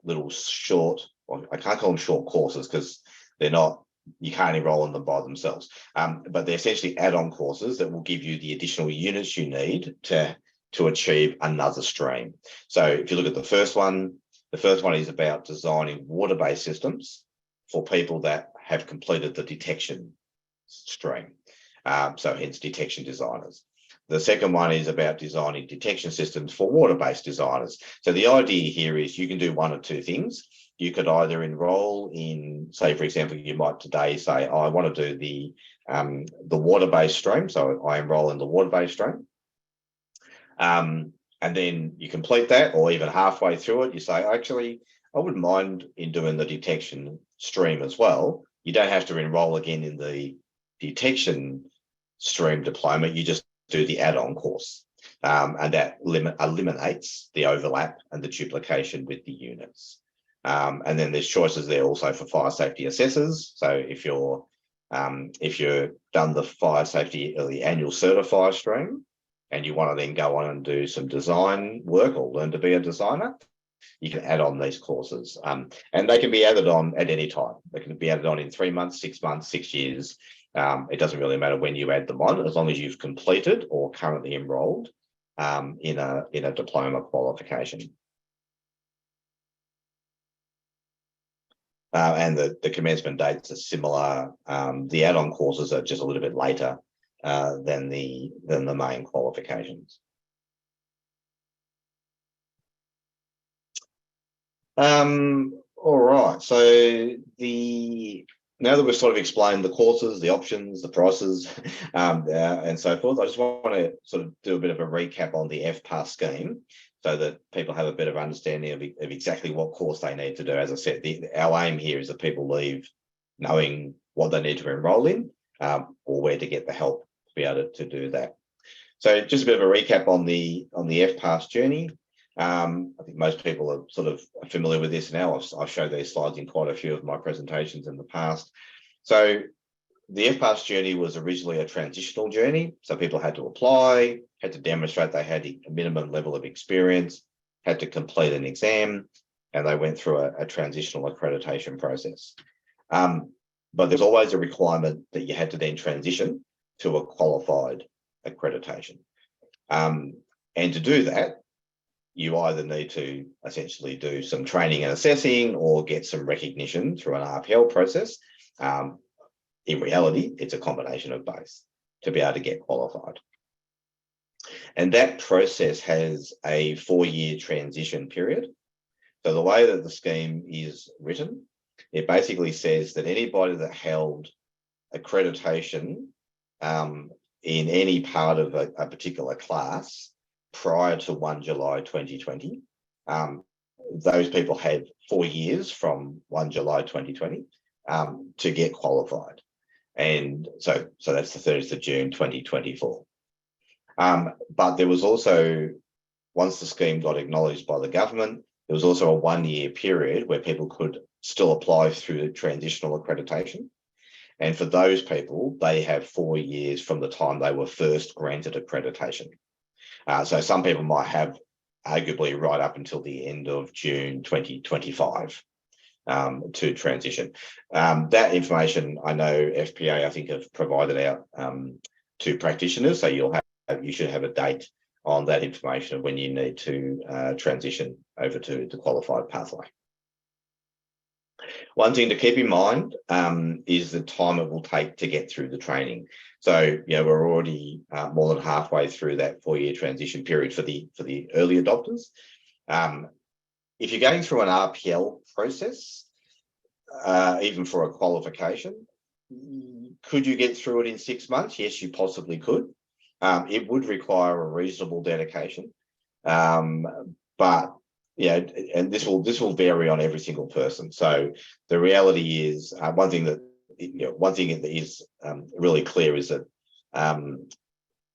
little short, well, I can't call them short courses because they're not, you can't enroll in them by themselves, but they're essentially add-on courses that will give you the additional units you need to achieve another stream. So if you look at the first one is about designing water-based systems for people that have completed the detection stream, so hence detection designers. The second one is about designing detection systems for water-based designers. So the idea here is you can do one of 2 things. You could either enroll in, say, for example, you might today say, I want to do the water-based stream, so I enroll in the water-based stream. And then you complete that, or even halfway through it, you say, actually, I wouldn't mind in doing the detection stream as well. You don't have to enroll again in the detection stream diploma. You just do the add-on course. And that eliminates the overlap and the duplication with the units. And then there's choices there also for fire safety assessors. So if you're done the fire safety or the annual certifier stream, and you want to then go on and do some design work or learn to be a designer, you can add on these courses. And they can be added on at any time. They can be added on in 3 months, 6 months, 6 years. It doesn't really matter when you add them on, as long as you've completed or currently enrolled in a diploma qualification. And the commencement dates are similar. The add-on courses are just a little bit later than the main qualifications. All right, so now that we've sort of explained the courses, the options, the prices, and so forth, I just want to sort of do a bit of a recap on the FPAS scheme so that people have a better understanding of exactly what course they need to do. As I said, our aim here is that people leave knowing what they need to enrol in or where to get the help to be able to do that. So just a bit of a recap on the FPAS journey. I think most people are sort of familiar with this now. I've showed these slides in quite a few of my presentations in the past. So the FPAS journey was originally a transitional journey. So people had to apply, had to demonstrate they had a minimum level of experience, had to complete an exam, and they went through a transitional accreditation process. But there's always a requirement that you had to then transition to a qualified accreditation. And to do that, you either need to essentially do some training and assessing or get some recognition through an RPL process. In reality, it's a combination of both to be able to get qualified. And that process has a 4-year transition period. So the way that the scheme is written, it basically says that anybody that held accreditation in any part of a particular class prior to 1 July 2020, those people had 4 years from 1 July 2020 to get qualified. And so that's the 30th of June 2024. But there was also, once the scheme got acknowledged by the government, there was also a 1-year period where people could still apply through the transitional accreditation. And for those people, they have 4 years from the time they were first granted accreditation. So some people might have arguably right up until the end of June 2025 to transition. That information, I know FPA, I think, have provided out to practitioners. So you should have a date on that information of when you need to transition over to the qualified pathway. One thing to keep in mind is the time it will take to get through the training. So, we're already more than halfway through that 4-year transition period for the early adopters. If you're going through an RPL process, even for a qualification, could you get through it in 6 months? Yes, you possibly could. It would require a reasonable dedication, but and this will vary on every single person. So the reality is, one thing that is really clear is that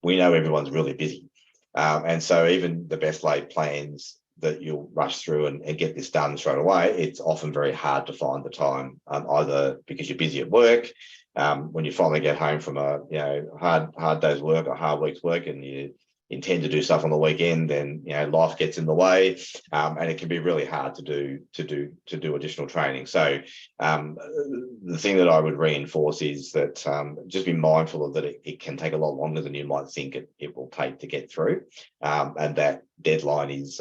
we know everyone's really busy, and so even the best laid plans that you'll rush through and get this done straight away, it's often very hard to find the time, either because you're busy at work, when you finally get home from a hard day's work or hard week's work, and you intend to do stuff on the weekend, then life gets in the way, and it can be really hard to do additional training. So the thing that I would reinforce is that just be mindful of that it can take a lot longer than you might think it will take to get through, and that deadline is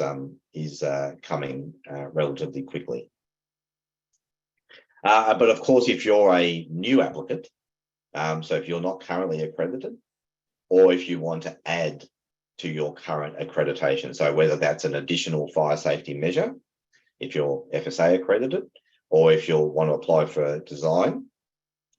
coming relatively quickly. But of course, if you're a new applicant, so if you're not currently accredited, or if you want to add to your current accreditation, so whether that's an additional fire safety measure, if you're FSA accredited, or if you'll want to apply for design,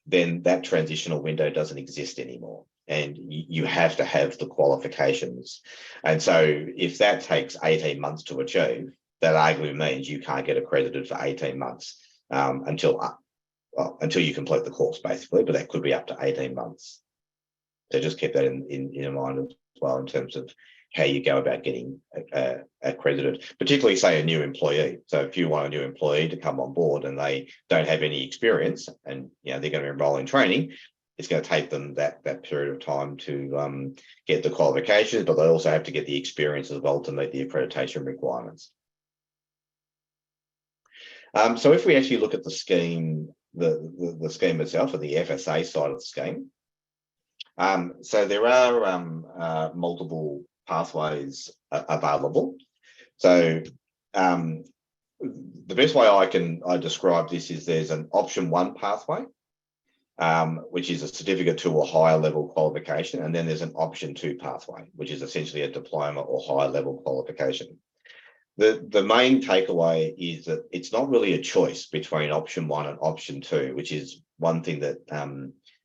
then that transitional window doesn't exist anymore, and you have to have the qualifications. And so if that takes 18 months to achieve, that arguably means you can't get accredited for 18 months until you complete the course, basically, but that could be up to 18 months. So just keep that in your mind as well in terms of how you go about getting accredited, particularly, say, a new employee. So if you want a new employee to come on board and they don't have any experience, and they're going to enroll in training, it's going to take them that period of time to get the qualifications, but they also have to get the experience as well to meet the accreditation requirements. So if we actually look at the scheme, the scheme itself, or the FSA side of the scheme, so there are multiple pathways available. So the best way I describe this is there's an option 1 pathway, which is a certificate to a higher level qualification, and then there's an option 2 pathway, which is essentially a diploma or higher level qualification. The main takeaway is that it's not really a choice between option 1 and option 2, which is one thing that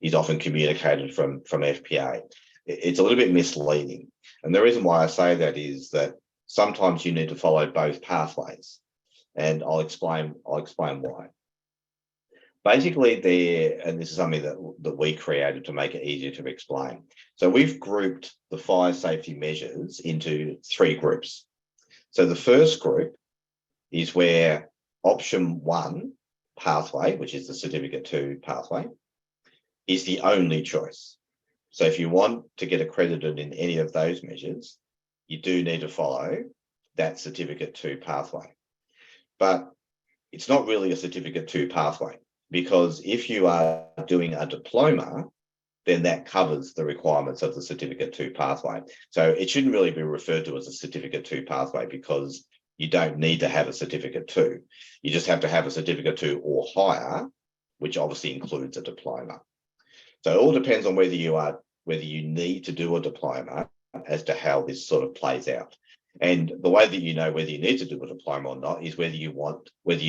is often communicated from FPA. It's a little bit misleading. And the reason why I say that is that sometimes you need to follow both pathways. And I'll explain why. Basically, and this is something that we created to make it easier to explain. So we've grouped the fire safety measures into 3 groups. So the first group is where option 1 pathway, which is the certificate 2 pathway, is the only choice. So if you want to get accredited in any of those measures, you do need to follow that certificate 2 pathway. But it's not really a certificate 2 pathway, because if you are doing a diploma, then that covers the requirements of the certificate 2 pathway. So it shouldn't really be referred to as a certificate 2 pathway, because you don't need to have a certificate 2. You just have to have a certificate 2 or higher, which obviously includes a diploma. So it all depends on whether you need to do a diploma as to how this sort of plays out. And the way that you know whether you need to do a diploma or not is whether you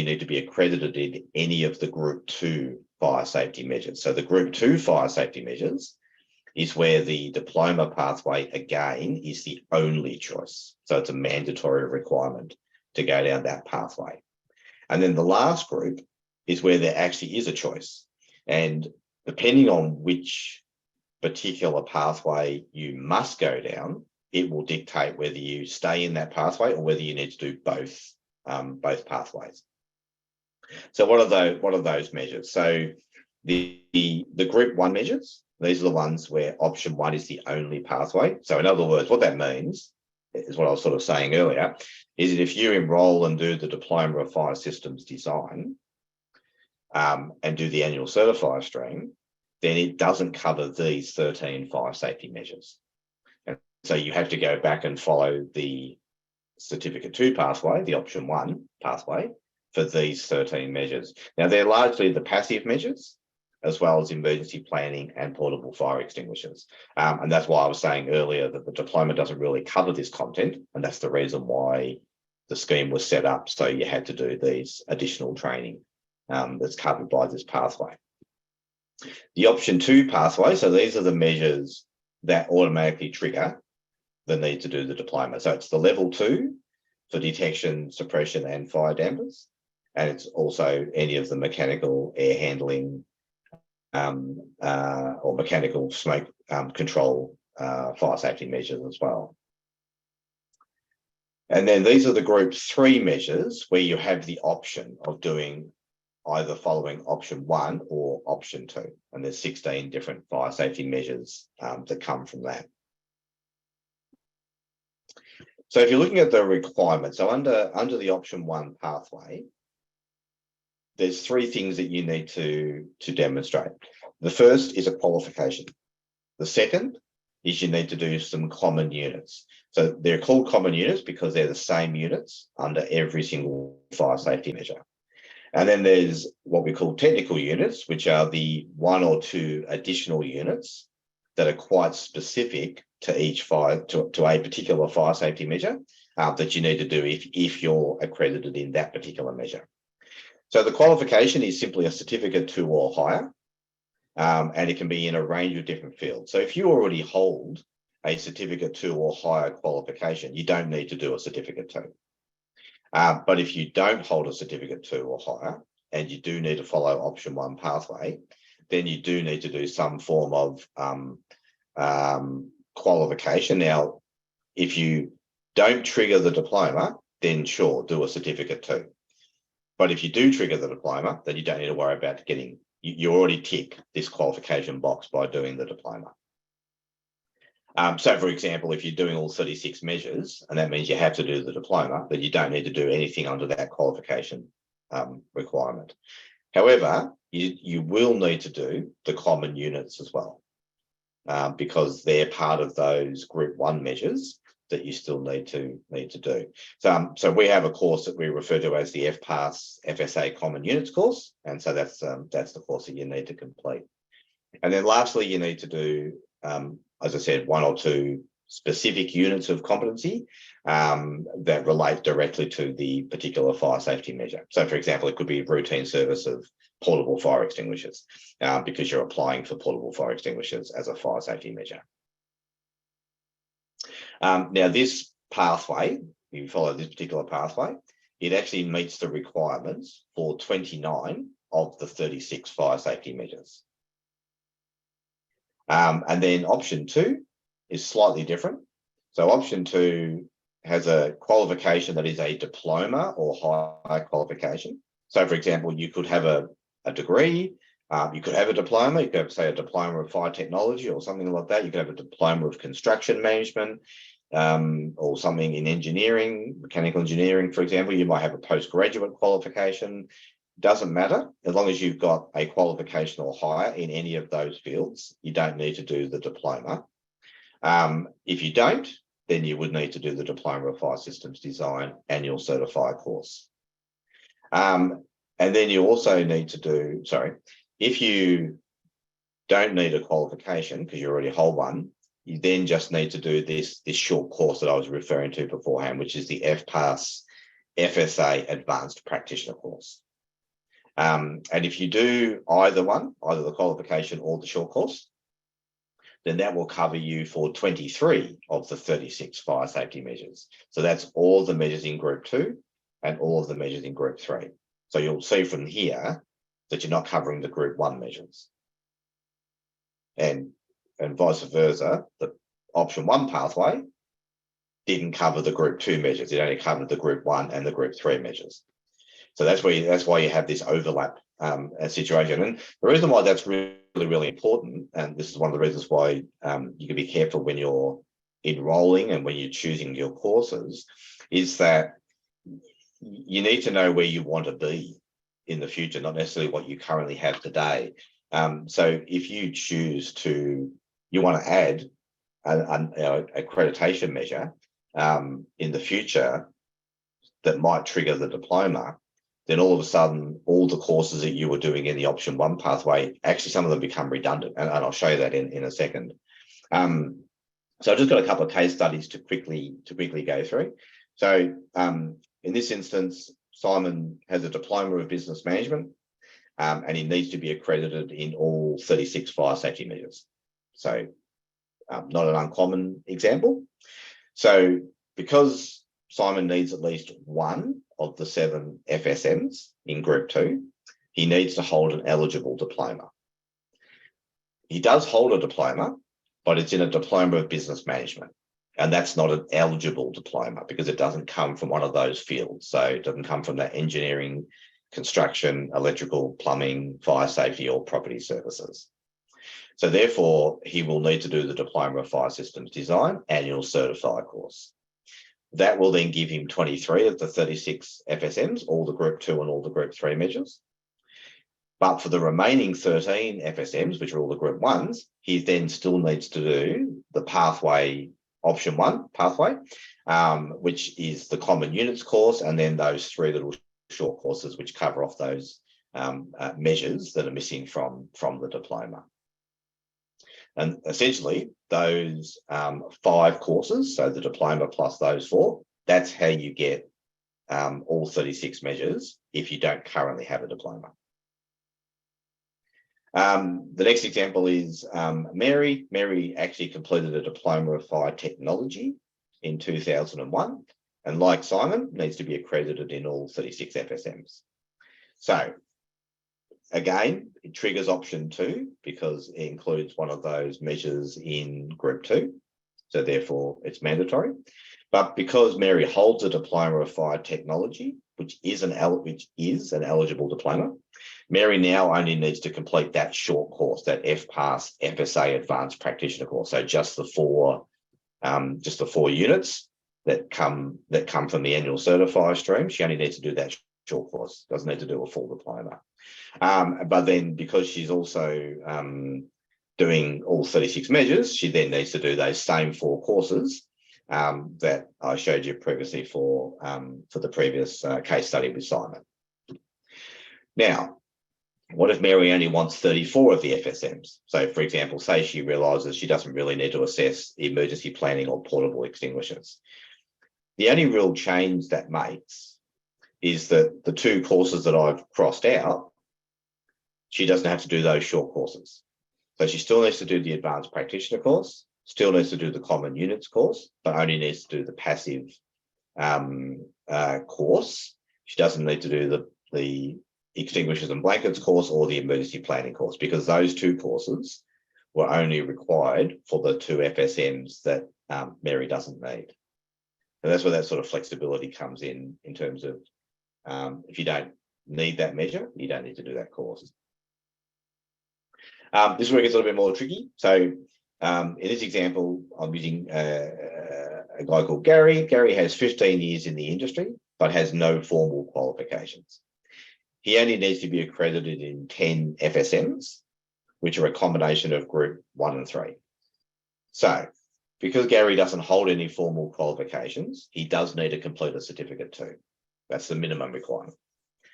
need to be accredited in any of the Group 2 fire safety measures. So the Group 2 fire safety measures is where the diploma pathway, again, is the only choice. So it's a mandatory requirement to go down that pathway. And then the last group is where there actually is a choice. And depending on which particular pathway you must go down, it will dictate whether you stay in that pathway or whether you need to do both pathways. So what are those measures? So the Group 1 measures, these are the ones where option 1 is the only pathway. So in other words, what that means is what I was sort of saying earlier, is that if you enroll and do the Diploma of Fire Systems Design and do the annual certifier stream, then it doesn't cover these 13 fire safety measures. And so you have to go back and follow the Certificate 2 pathway, the option 1 pathway, for these 13 measures. Now, they're largely the passive measures, as well as emergency planning and portable fire extinguishers. And that's why I was saying earlier that the diploma doesn't really cover this content, and that's the reason why the scheme was set up, so you had to do these additional training that's covered by this pathway. The option 2 pathway, so these are the measures that automatically trigger the need to do the diploma. So it's the level 2 for detection, suppression and fire dampers. And it's also any of the mechanical air handling or mechanical smoke control fire safety measures as well. And then these are the group 3 measures where you have the option of doing either following option 1 or option 2. And there's 16 different fire safety measures that come from that. So if you're looking at the requirements, so under the option 1 pathway, there's 3 things that you need to demonstrate. The first is a qualification. The second is you need to do some common units. So they're called common units because they're the same units under every single fire safety measure. And then there's what we call technical units, which are the 1 or 2 additional units that are quite specific to each fire, to a particular fire safety measure that you need to do if you're accredited in that particular measure. So the qualification is simply a certificate 2 or higher, and it can be in a range of different fields. So if you already hold a certificate 2 or higher qualification, you don't need to do a certificate 2. But if you don't hold a certificate 2 or higher, and you do need to follow option 1 pathway, then you do need to do some form of qualification. Now, if you don't trigger the diploma, then sure, do a certificate 2. But if you do trigger the diploma, then you don't need to worry about getting, you already tick this qualification box by doing the diploma. So for example, if you're doing all 36 measures, and that means you have to do the diploma, then you don't need to do anything under that qualification requirement. However, you will need to do the common units as well, because they're part of those group 1 measures that you still need to do. So we have a course that we refer to as the FPAS FSA Common Units course, and so that's the course that you need to complete. And then lastly, you need to do, as I said, 1 or 2 specific units of competency that relate directly to the particular fire safety measure. So for example, it could be routine service of portable fire extinguishers because you're applying for portable fire extinguishers as a fire safety measure. Now this pathway, if you follow this particular pathway, it actually meets the requirements for 29 of the 36 fire safety measures. And then option 2 is slightly different. So option 2 has a qualification that is a diploma or higher qualification. So for example, you could have a degree, you could have a diploma, you could have, say, a diploma of fire technology or something like that. You could have a diploma of construction management or something in engineering, mechanical engineering, for example. You might have a postgraduate qualification. Doesn't matter, as long as you've got a qualification or higher in any of those fields, you don't need to do the diploma. If you don't, then you would need to do the Diploma of Fire Systems Design Annual Certifier course. And then you also need to do, if you don't need a qualification because you already hold one, you then just need to do this short course that I was referring to beforehand, which is the FPAS FSA Advanced Practitioner course. And if you do either one, either the qualification or the short course, then that will cover you for 23 of the 36 fire safety measures. So that's all the measures in group 2 and all of the measures in group 3. So you'll see from here that you're not covering the group 1 measures. And vice versa, the option 1 pathway didn't cover the group 2 measures. It only covered the group 1 and the group 3 measures. So that's why you have this overlap situation. And the reason why that's really important, and this is one of the reasons why you can be careful when you're enrolling and when you're choosing your courses, is that you need to know where you want to be in the future, not necessarily what you currently have today. So if you choose you want to add an accreditation measure in the future that might trigger the diploma, then all of a sudden, all the courses that you were doing in the option 1 pathway, actually some of them become redundant, and I'll show you that in a second. So I've just got a couple of case studies to quickly go through. So in this instance, Simon has a Diploma of Business Management, and he needs to be accredited in all 36 fire safety measures. So not an uncommon example. So because Simon needs at least one of the 7 FSMs in Group 2, he needs to hold an eligible diploma. He does hold a diploma, but it's in a Diploma of Business Management. And that's not an eligible diploma because it doesn't come from one of those fields. So it doesn't come from that engineering, construction, electrical, plumbing, fire safety, or property services. So therefore, he will need to do the Diploma of Fire Systems Design Annual Certifier course. That will then give him 23 of the 36 FSMs, all the Group 2 and all the Group 3 measures. But for the remaining 13 FSMs, which are all the Group 1s, he then still needs to do the pathway, option 1 pathway, which is the Common Units course, and then those 3 little short courses which cover off those measures that are missing from the diploma. And essentially, those 5 courses, so the diploma plus those 4, that's how you get all 36 measures if you don't currently have a diploma. The next example is Mary. Mary actually completed a Diploma of Fire Technology in 2001, and like Simon, needs to be accredited in all 36 FSMs. So again, it triggers option 2 because it includes one of those measures in Group 2. So therefore, it's mandatory. But because Mary holds a Diploma of Fire Technology, which is an eligible diploma, Mary now only needs to complete that short course, that FPAS FSA Advanced Practitioner course. So just the 4 units that come from the annual certifier stream. She only needs to do that short course, doesn't need to do a full diploma. But then because she's also doing all 36 measures, she then needs to do those same 4 courses that I showed you previously for the previous case study with Simon. Now, what if Mary only wants 34 of the FSMs? So, for example, say she realises she doesn't really need to assess emergency planning or portable extinguishers. The only real change that makes is that the 2 courses that I've crossed out, she doesn't have to do those short courses. So she still needs to do the Advanced Practitioner course, still needs to do the Common Units course, but only needs to do the passive course. She doesn't need to do the Extinguishers and Blankets course or the Emergency Planning course, because those 2 courses were only required for the 2 FSMs that Mary doesn't need. And that's where that sort of flexibility comes in terms of if you don't need that measure, you don't need to do that course. This is where it gets a little bit more tricky. So in this example, I'm using a guy called Gary. Gary has 15 years in the industry, but has no formal qualifications. He only needs to be accredited in 10 FSMs, which are a combination of Group 1 and 3. So because Gary doesn't hold any formal qualifications, he does need to complete a Certificate 2. That's the minimum requirement.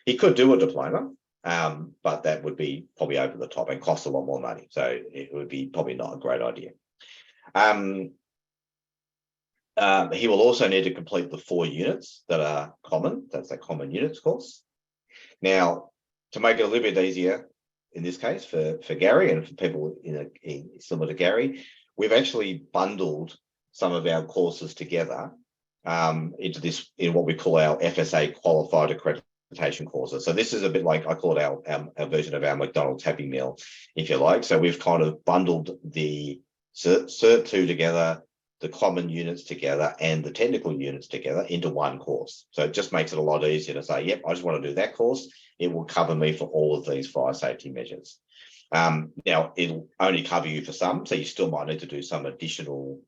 He could do a diploma, but that would be probably over the top and cost a lot more money. So it would be probably not a great idea. He will also need to complete the 4 units that are common. That's a Common Units course. Now, to make it a little bit easier, in this case, for Gary and for people similar to Gary, we've actually bundled some of our courses together in what we call our FSA Qualified Accreditation courses. So this is a bit like, I call it our version of our McDonald's Happy Meal, if you like. So we've kind of bundled the Cert 2 together, the Common Units together, and the Technical Units together into one course. So it just makes it a lot easier to say, yep, I just want to do that course. It will cover me for all of these fire safety measures. Now, it'll only cover you for some, so you still might need to do some additional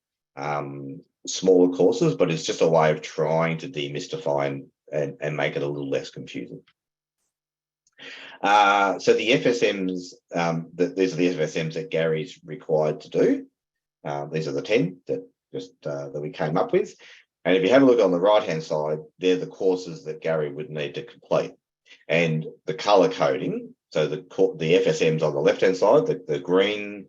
smaller courses, but it's just a way of trying to demystify and make it a little less confusing. So the FSMs, these are the FSMs that Gary's required to do. These are the 10 that we came up with. And if you have a look on the right-hand side, they're the courses that Gary would need to complete. And the colour coding, so the FSMs on the left-hand side, the green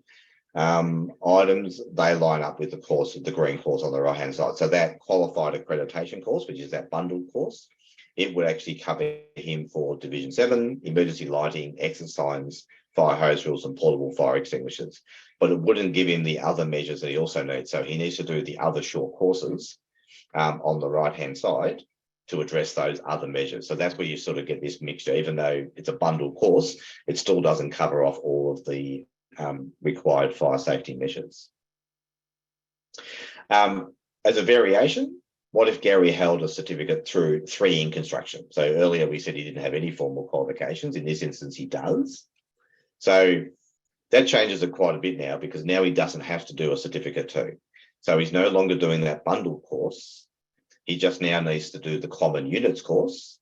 items, they line up with the green course on the right-hand side. So that qualified accreditation course, which is that bundled course, it would actually cover him for Division 7, emergency lighting, exit signs, fire hose rules, and portable fire extinguishers. But it wouldn't give him the other measures that he also needs. So he needs to do the other short courses on the right-hand side to address those other measures. So that's where you sort of get this mixture. Even though it's a bundled course, it still doesn't cover off all of the required fire safety measures. As a variation, what if Gary held a certificate through 3 in construction? So earlier we said he didn't have any formal qualifications. In this instance, he does. So that changes it quite a bit now, because now he doesn't have to do a certificate 2. So he's no longer doing that bundled course. He just now needs to do the common units course,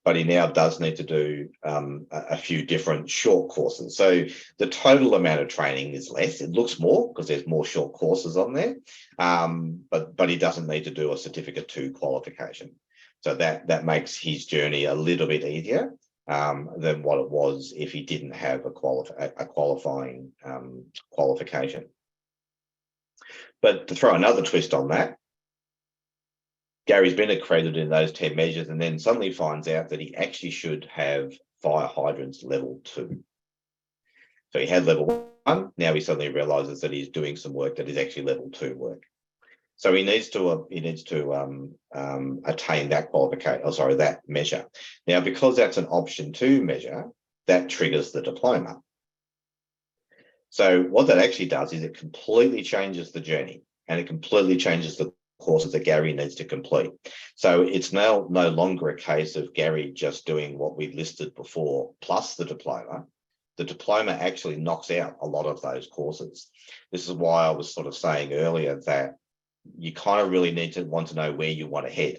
but he now does need to do a few different short courses. So the total amount of training is less. It looks more because there's more short courses on there, but he doesn't need to do a certificate 2 qualification. So that makes his journey a little bit easier than what it was if he didn't have a qualifying qualification. But to throw another twist on that, Gary's been accredited in those 10 measures and then suddenly finds out that he actually should have fire hydrants level 2. So he had level 1, now he suddenly realises that he's doing some work that is actually level 2 work. So he needs to attain that qualification, that measure. Now, because that's an option 2 measure, that triggers the diploma. So what that actually does is it completely changes the journey, and it completely changes the courses that Gary needs to complete. So it's now no longer a case of Gary just doing what we listed before plus the diploma. The diploma actually knocks out a lot of those courses. This is why I was sort of saying earlier that you kind of really need to want to know where you want to head.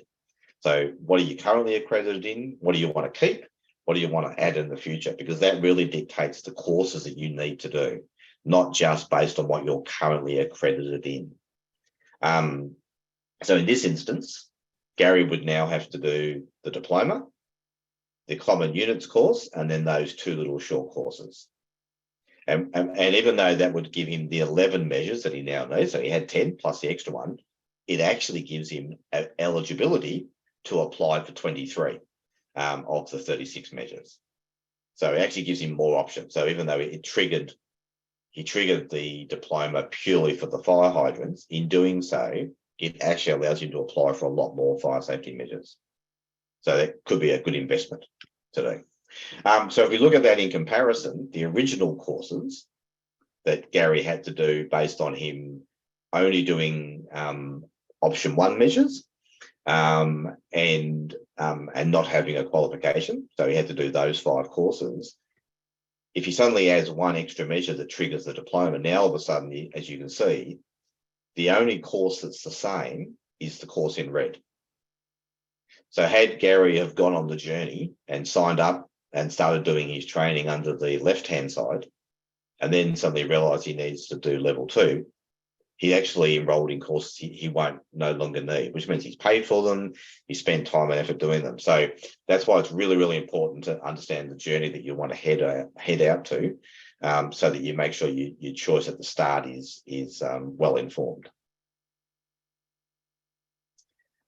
So what are you currently accredited in? What do you want to keep? What do you want to add in the future? Because that really dictates the courses that you need to do, not just based on what you're currently accredited in. So in this instance, Gary would now have to do the diploma, the common units course, and then those 2 little short courses. And even though that would give him the 11 measures that he now knows, so he had 10 plus the extra one, it actually gives him eligibility to apply for 23 of the 36 measures. So it actually gives him more options. So even though he triggered the diploma purely for the fire hydrants, in doing so, it actually allows you to apply for a lot more fire safety measures. So that could be a good investment today. So if we look at that in comparison, the original courses that Gary had to do based on him only doing option 1 measures and not having a qualification, so he had to do those 5 courses. If he suddenly adds 1 extra measure that triggers the diploma, now all of a sudden, as you can see, the only course that's the same is the course in red. So had Gary have gone on the journey and signed up and started doing his training under the left-hand side, and then suddenly realised he needs to do level 2, he actually enrolled in courses he won't no longer need, which means he's paid for them, he spent time and effort doing them. So that's why it's really, really important to understand the journey that you want to head out to, so that you make sure your choice at the start is well informed.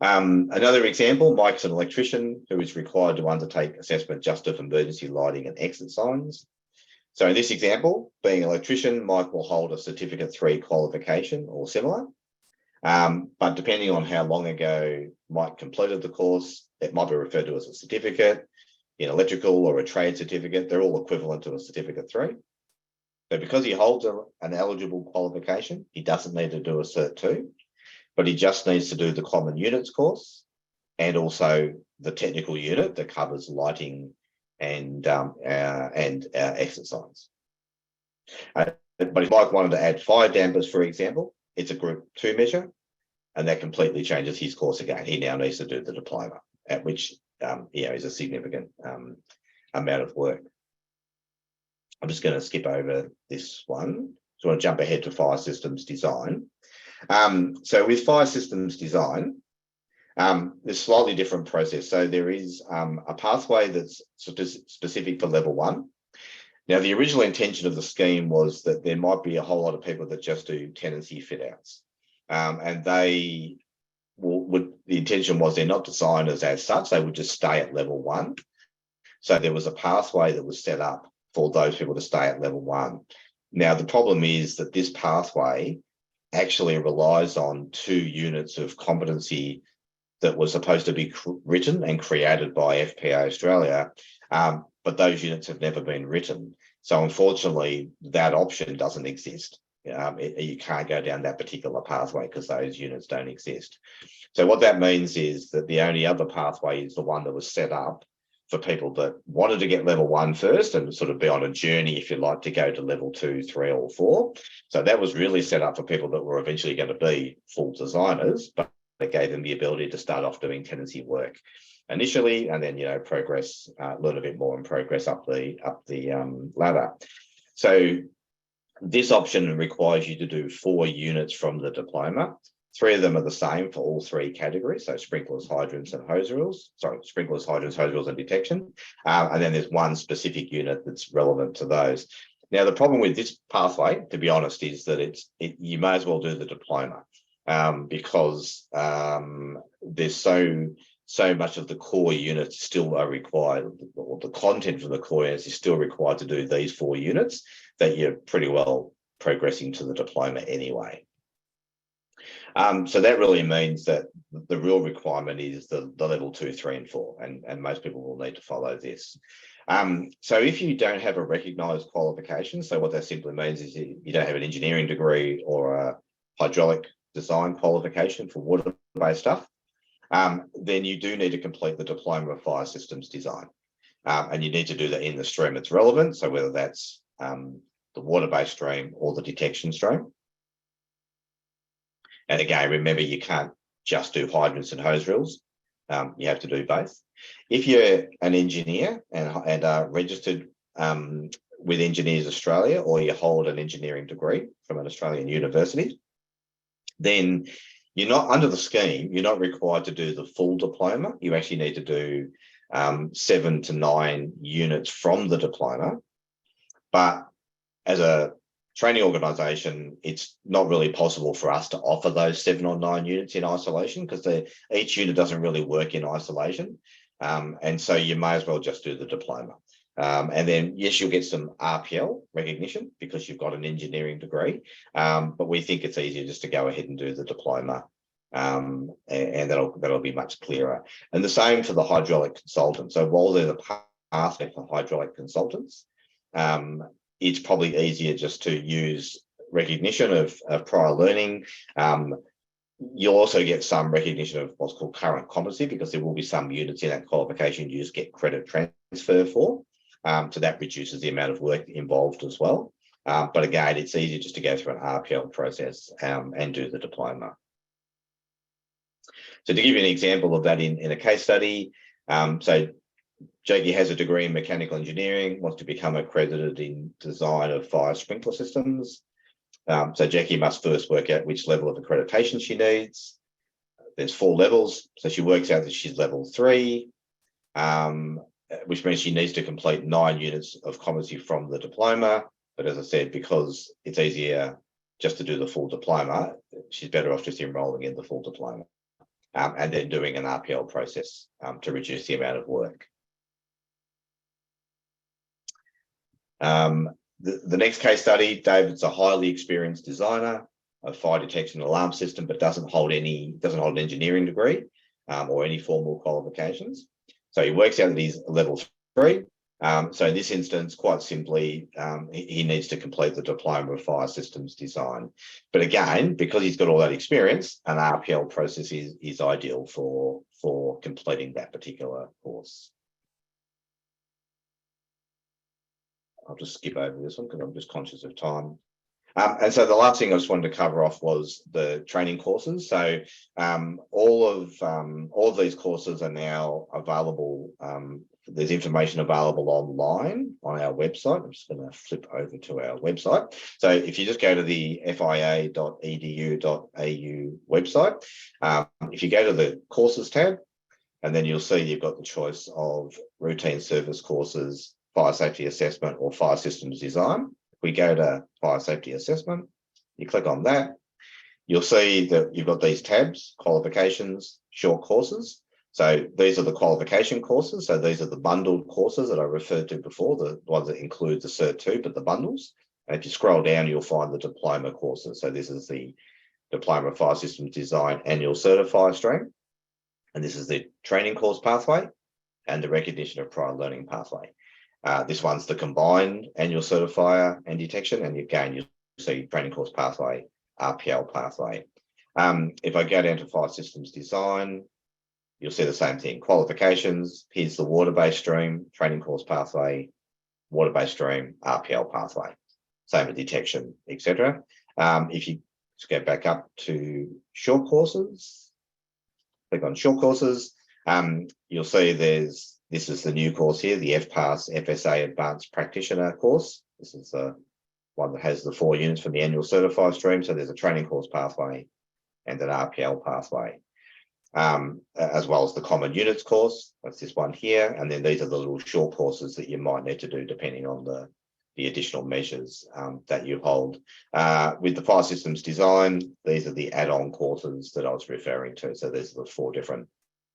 Another example, Mike's an electrician who is required to undertake assessment just of emergency lighting and exit signs. So in this example, being an electrician, Mike will hold a Certificate 3 qualification or similar. But depending on how long ago Mike completed the course, it might be referred to as a certificate in electrical or a trade certificate. They're all equivalent to a Certificate 3. So because he holds an eligible qualification, he doesn't need to do a Cert 2, but he just needs to do the common units course and also the technical unit that covers lighting and exit signs. But if Mike wanted to add fire dampers, for example, it's a Group 2 measure, and that completely changes his course again. He now needs to do the diploma, at which is a significant amount of work. I'm just going to skip over this one. So I want to jump ahead to fire systems design. So with fire systems design, There's a slightly different process. So there is a pathway that's specific for level 1. Now, the original intention of the scheme was that there might be a whole lot of people that just do tenancy fit outs. And they the intention was they're not designers as such, they would just stay at level 1. So there was a pathway that was set up for those people to stay at level 1. Now, the problem is that this pathway actually relies on 2 units of competency that was supposed to be written and created by FPA Australia, but those units have never been written. So unfortunately, that option doesn't exist. You can't go down that particular pathway because those units don't exist. So what that means is that the only other pathway is the one that was set up for people that wanted to get level 1 first and sort of be on a journey, if you like, to go to level 2, 3, or 4. So that was really set up for people that were eventually going to be full designers, but it gave them the ability to start off doing tenancy work initially, and then progress, learn a bit more, and progress up the ladder. So this option requires you to do 4 units from the diploma. 3 of them are the same for all 3 categories. So sprinklers, hydrants, and hose reels. Sorry, sprinklers, hydrants, hose reels, and detection. And then there's 1 specific unit that's relevant to those. Now, the problem with this pathway, to be honest, is that you may as well do the diploma. Because there's so much of the core units still are required, or the content from the core units is still required to do these 4 units, that you're pretty well progressing to the diploma anyway. So that really means that the real requirement is the level 2, 3, and 4, and most people will need to follow this. So if you don't have a recognised qualification, so what that simply means is you don't have an engineering degree or a hydraulic design qualification for water-based stuff, then you do need to complete the Diploma of Fire Systems Design. And you need to do that in the stream that's relevant, so whether that's the water-based stream or the detection stream. And again, remember, you can't just do hydrants and hose reels. You have to do both. If you're an engineer and are registered with Engineers Australia, or you hold an engineering degree from an Australian university, then you're not, under the scheme, you're not required to do the full diploma. You actually need to do 7 to 9 units from the diploma. But as a training organisation, it's not really possible for us to offer those 7 or 9 units in isolation, because each unit doesn't really work in isolation. And so you may as well just do the diploma. And then, yes, you'll get some RPL recognition because you've got an engineering degree, but we think it's easier just to go ahead and do the diploma, and that'll be much clearer. And the same for the hydraulic consultant. So while there's a pathway for hydraulic consultants, it's probably easier just to use recognition of prior learning. You'll also get some recognition of what's called current competency, because there will be some units in that qualification you just get credit transfer for. So that reduces the amount of work involved as well. But again, it's easier just to go through an RPL process and do the diploma. So to give you an example of that in a case study, so Jackie has a degree in mechanical engineering, wants to become accredited in design of fire sprinkler systems. So Jackie must first work out which level of accreditation she needs. There's 4 levels. So she works out that she's level 3, which means she needs to complete 9 units of competency from the diploma. But as I said, because it's easier just to do the full diploma, she's better off just enrolling in the full diploma, and then doing an RPL process to reduce the amount of work. The next case study, David's a highly experienced designer of fire detection and alarm system, but doesn't hold an engineering degree or any formal qualifications. So he works out that he's level 3. So in this instance, quite simply, he needs to complete the Diploma of Fire Systems Design. But again, because he's got all that experience, an RPL process is ideal for completing that particular course. I'll just skip over this one because I'm just conscious of time. And so the last thing I just wanted to cover off was the training courses. So all of these courses are now available there's information available online on our website. I'm just going to flip over to our website. So if you just go to the fia.edu.au website, if you go to the courses tab, and then you'll see you've got the choice of routine service courses, fire safety assessment, or fire systems design. If we go to fire safety assessment, you click on that, you'll see that you've got these tabs: qualifications, short courses. So these are the qualification courses. So these are the bundled courses that I referred to before, the ones that include the Cert 2, but the bundles. And if you scroll down, you'll find the diploma courses. So this is the Diploma of Fire Systems Design Annual Certifier stream. And this is the training course pathway and the recognition of prior learning pathway. This one's the combined annual certifier and detection. And again, you'll see training course pathway, RPL pathway. If I go down to fire systems design, you'll see the same thing. Qualifications, here's the water-based stream, training course pathway, water-based stream, RPL pathway. Same with detection, etc. If you just go back up to short courses, click on short courses, you'll see this is the new course here, the FPAS FSA Advanced Practitioner course. This is the one that has the 4 units from the annual certifier stream. So there's a training course pathway and an RPL pathway, as well as the common units course. That's this one here. And then these are the little short courses that you might need to do depending on the additional measures that you hold. With the fire systems design, these are the add-on courses that I was referring to. So these are the 4 different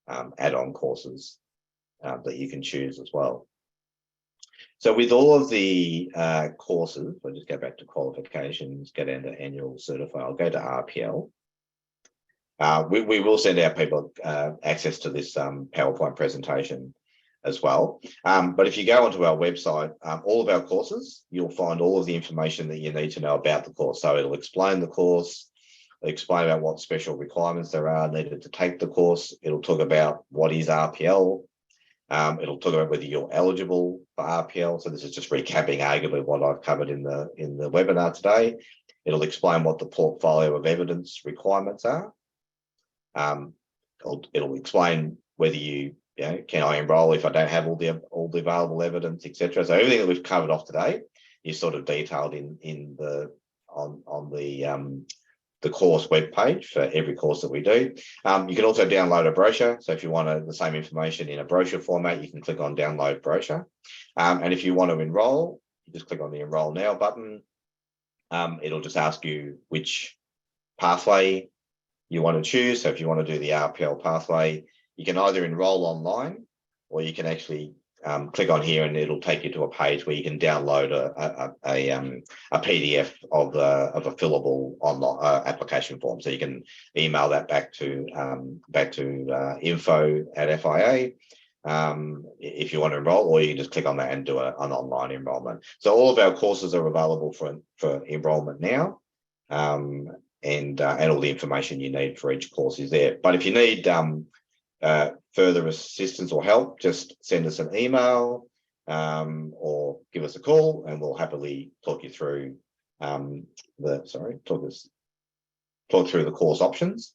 add-on courses that you can choose as well. So with all of the courses, I'll just go back to qualifications, go down to annual certifier, I'll go to RPL. We will send our people access to this PowerPoint presentation as well. But if you go onto our website, all of our courses, you'll find all of the information that you need to know about the course. So it'll explain the course, it'll explain about what special requirements there are needed to take the course. It'll talk about what is RPL. It'll talk about whether you're eligible for RPL. So this is just recapping arguably what I've covered in the webinar today. It'll explain what the portfolio of evidence requirements are. It'll explain whether can I enrol if I don't have all the available evidence, etc. So everything that we've covered off today is sort of detailed on the course webpage for every course that we do. You can also download a brochure. So if you want the same information in a brochure format, you can click on download brochure. And if you want to enrol, you just click on the enrol now button. It'll just ask you which pathway you want to choose. So if you want to do the RPL pathway, you can either enroll online or you can actually click on here and it'll take you to a page where you can download a PDF of a fillable online application form. So you can email that back to info@FIA if you want to enroll, or you can just click on that and do an online enrollment. So all of our courses are available for enrollment now, and all the information you need for each course is there. But if you need further assistance or help, just send us an email or give us a call, and we'll happily talk you through talk through the course options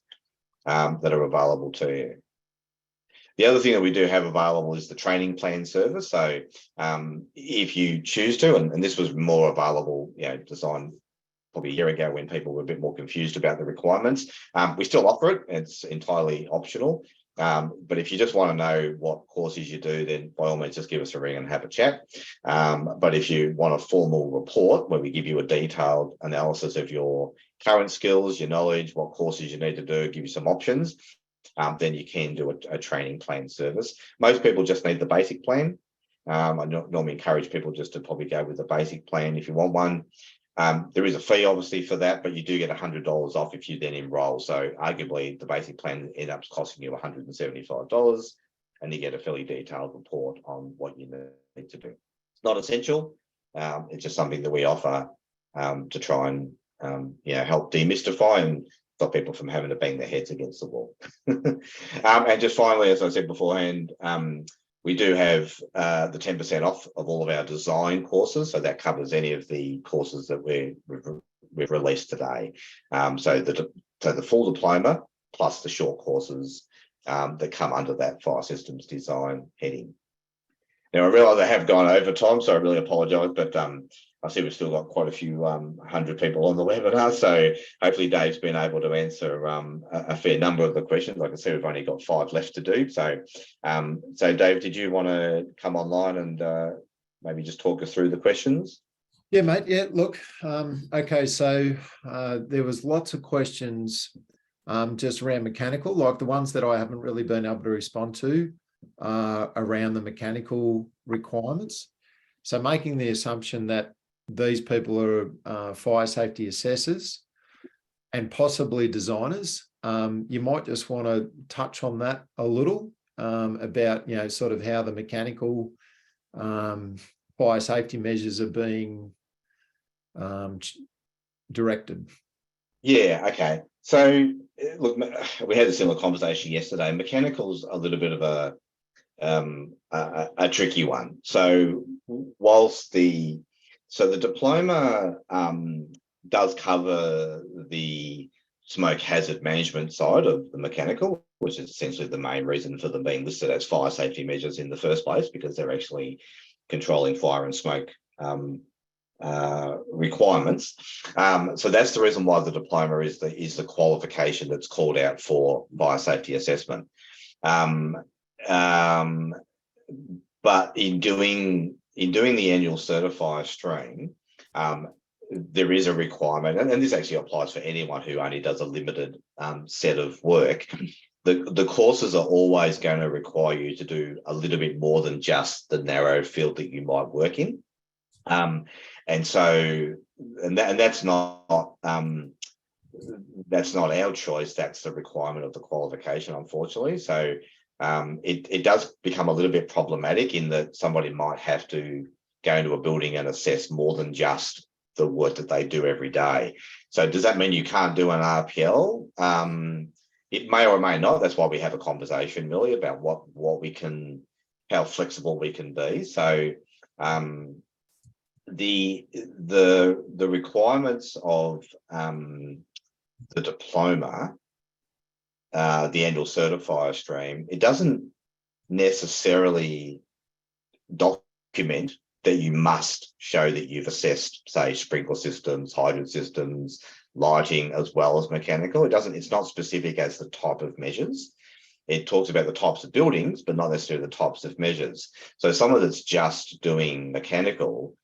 that are available to you. The other thing that we do have available is the training plan service. So if you choose to, and this was more available, designed probably a year ago when people were a bit more confused about the requirements, we still offer it. It's entirely optional. But if you just want to know what courses you do, then by all means, just give us a ring and have a chat. But if you want a formal report where we give you a detailed analysis of your current skills, your knowledge, what courses you need to do, give you some options, then you can do a training plan service. Most people just need the basic plan. I normally encourage people just to probably go with the basic plan if you want one. There is a fee obviously for that, but you do get $100 off if you then enroll. So arguably the basic plan ends up costing you $175, and you get a fairly detailed report on what you need to do. It's not essential. It's just something that we offer to try and help demystify and stop people from having to bang their heads against the wall. And just finally, as I said beforehand, we do have the 10% off of all of our design courses. So that covers any of the courses that we've released today. So the full diploma plus the short courses that come under that fire systems design heading. Now, I realise I have gone over time, so I really apologise, but I see we've still got quite a few 100 people on the webinar, so hopefully Dave's been able to answer a fair number of the questions. Like I said, we've only got 5 left to do. So, Dave, did you want to come online and maybe just talk us through the questions? Yeah, mate. Yeah, look, okay, so there was lots of questions just around mechanical, like the ones that I haven't really been able to respond to around the mechanical requirements. So making the assumption that these people are fire safety assessors and possibly designers, you might just want to touch on that a little about, sort of how the mechanical fire safety measures are being directed. Yeah, okay. So look, we had a similar conversation yesterday. Mechanical's a little bit of a tricky one. So whilst the diploma does cover the smoke hazard management side of the mechanical, which is essentially the main reason for them being listed as fire safety measures in the first place, because they're actually controlling fire and smoke requirements. So that's the reason why the diploma is the qualification that's called out for fire safety assessment. But in doing the annual certifier stream, there is a requirement, and this actually applies for anyone who only does a limited set of work. The courses are always going to require you to do a little bit more than just the narrow field that you might work in. And that's not our choice. That's the requirement of the qualification, unfortunately. So it does become a little bit problematic in that somebody might have to go into a building and assess more than just the work that they do every day. So does that mean you can't do an RPL? It may or may not. That's why we have a conversation, Millie, about how flexible we can be. So the requirements of the diploma, the annual certifier stream, it doesn't necessarily document that you must show that you've assessed, say, sprinkler systems, hydrant systems, lighting, as well as mechanical. It's not specific as the type of measures. It talks about the types of buildings, but not necessarily the types of measures. So someone that's just doing mechanical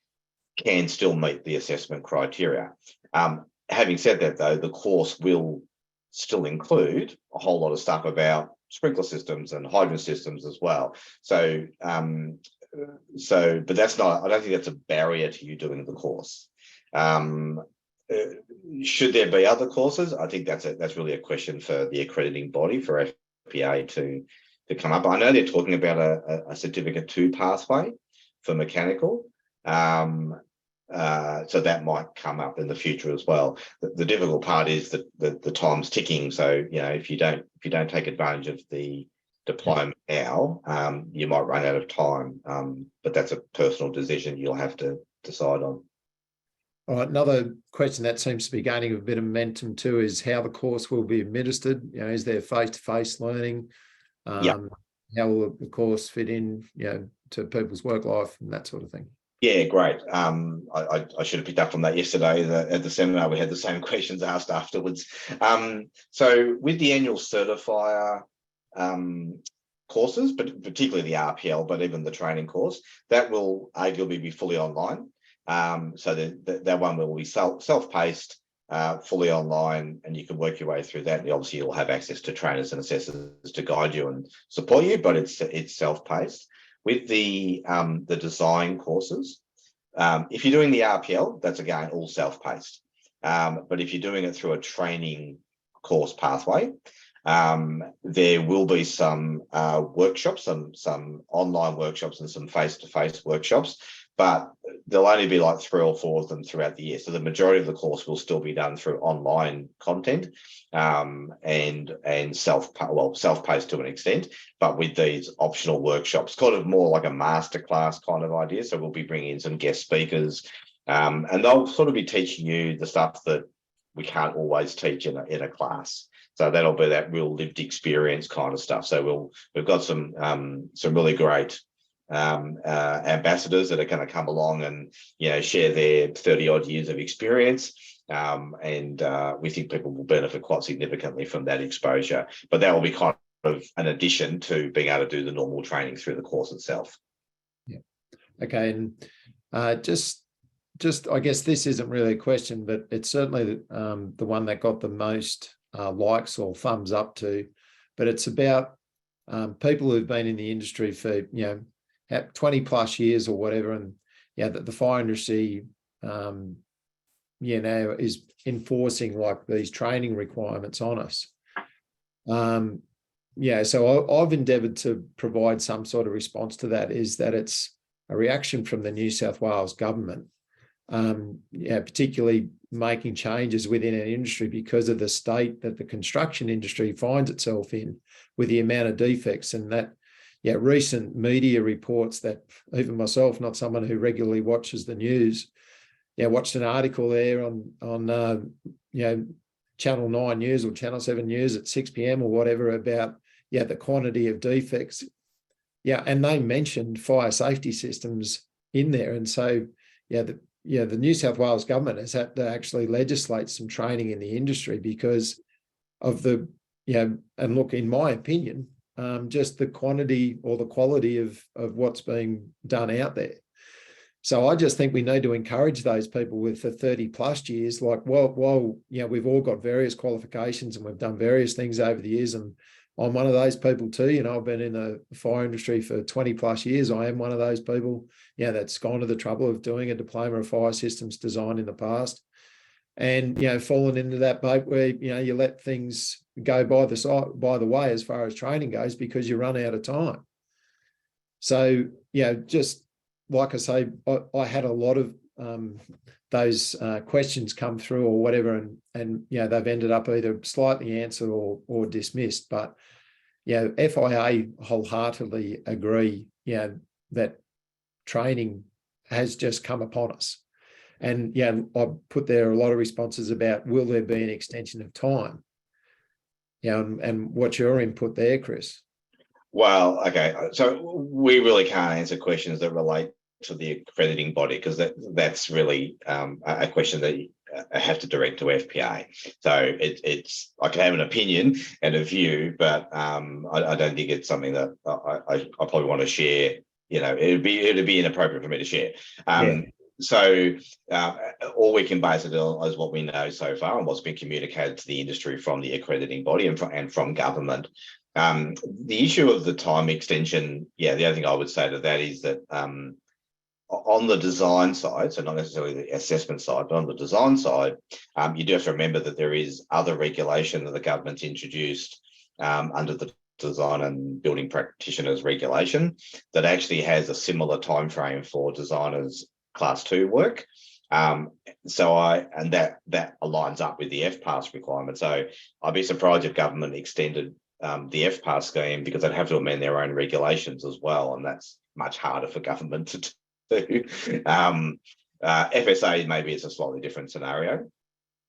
can still meet the assessment criteria. Having said that, though, the course will still include a whole lot of stuff about sprinkler systems and hydrant systems as well. So, but that's not, I don't think that's a barrier to you doing the course. Should there be other courses? I think that's really a question for the accrediting body, for FPA to come up. I know they're talking about a Certificate 2 pathway for mechanical. So that might come up in the future as well. The difficult part is that the time's ticking. So if you don't take advantage of the diploma now, you might run out of time. But that's a personal decision you'll have to decide on. All right, another question that seems to be gaining a bit of momentum too is how the course will be administered. Is there face-to-face learning? How will the course fit in, to people's work life and that sort of thing? Yeah, great. I should have picked up on that yesterday. At the seminar, we had the same questions asked afterwards. So with the annual certifier courses, but particularly the RPL, but even the training course, that will arguably be fully online. So that one will be self-paced, fully online, and you can work your way through that. And obviously, you'll have access to trainers and assessors to guide you and support you, but it's self-paced. With the design courses, if you're doing the RPL, that's again all self-paced. But if you're doing it through a training course pathway, there will be some workshops, some online workshops and some face-to-face workshops, but there'll only be like 3 or 4 of them throughout the year. So the majority of the course will still be done through online content and self-paced to an extent, but with these optional workshops, kind of more like a masterclass kind of idea. So we'll be bringing in some guest speakers and they'll sort of be teaching you the stuff that we can't always teach in a class. So that'll be that real lived experience kind of stuff. So we've got some really great ambassadors that are going to come along and, share their 30 odd years of experience. And we think people will benefit quite significantly from that exposure, but that will be kind of an addition to being able to do the normal training through the course itself. Yeah. Okay. And just I guess this isn't really a question, but it's certainly the one that got the most likes or thumbs up to, but it's about people who've been in the industry for 20 plus years or whatever, and that the fire industry is enforcing like these training requirements on us. So I've endeavoured to provide some sort of response to that, is that it's a reaction from the New South Wales government, particularly making changes within an industry because of the state that the construction industry finds itself in with the amount of defects. And that recent media reports that even myself, not someone who regularly watches the news, watched an article there on Channel 9 News or Channel 7 News at 6 p.m. or whatever about the quantity of defects. And they mentioned fire safety systems in there. And so the New South Wales government has had to actually legislate some training in the industry because of the and look, in my opinion, just the quantity or the quality of what's being done out there. So I just think we need to encourage those people with the 30 plus years, like, while we've all got various qualifications and we've done various things over the years. And I'm one of those people too. I've been in the fire industry for 20 plus years. I am one of those people, that's gone to the trouble of doing a diploma of fire systems design in the past. And, fallen into that boat where, you let things go by the way as far as training goes because you run out of time. So, just like I say, I had a lot of those questions come through or whatever, and they've ended up either slightly answered or dismissed. But FIA wholeheartedly agree that training has just come upon us. And I put there a lot of responses about, will there be an extension of time? And what's your input there, Chris? Well, okay, so we really can't answer questions that relate to the accrediting body because that's really a question that I have to direct to FPA. So it's I can have an opinion and a view, but I don't think it's something that I probably want to share. It'd be inappropriate for me to share. So all we can base it on is what we know so far and what's been communicated to the industry from the accrediting body and from government. The issue of the time extension, the other thing I would say to that is that on the design side, so not necessarily the assessment side, but on the design side, you do have to remember that there is other regulation that the government's introduced under the Design and Building Practitioners Regulation that actually has a similar time frame for designers Class 2 work. And that aligns up with the FPAS requirement. So I'd be surprised if government extended the FPAS scheme because they'd have to amend their own regulations as well, and that's much harder for government to do. FSA maybe it's a slightly different scenario,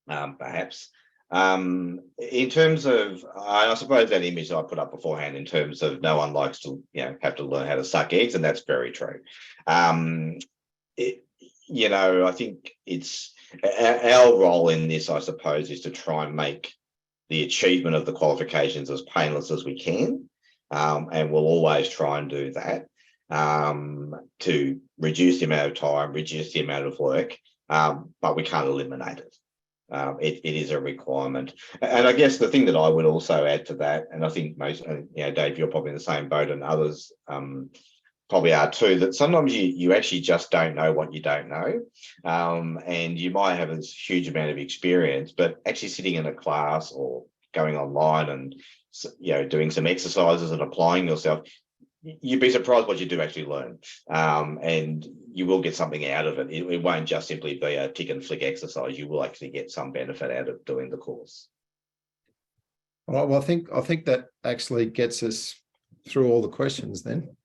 perhaps. In terms of, I suppose that image that I put up beforehand in terms of no one likes to, have to learn how to suck eggs, and that's very true. I think it's our role in this, I suppose, is to try and make the achievement of the qualifications as painless as we can. And we'll always try and do that to reduce the amount of time, reduce the amount of work, but we can't eliminate it. It is a requirement. And I guess the thing that I would also add to that, and I think most, Dave, you're probably in the same boat and others probably are too, that sometimes you actually just don't know what you don't know. And you might have this huge amount of experience, but actually sitting in a class or going online and, doing some exercises and applying yourself, you'd be surprised what you do actually learn. And you will get something out of it. It won't just simply be a tick and flick exercise. You will actually get some benefit out of doing the course. Well, I think that actually gets us through all the questions then.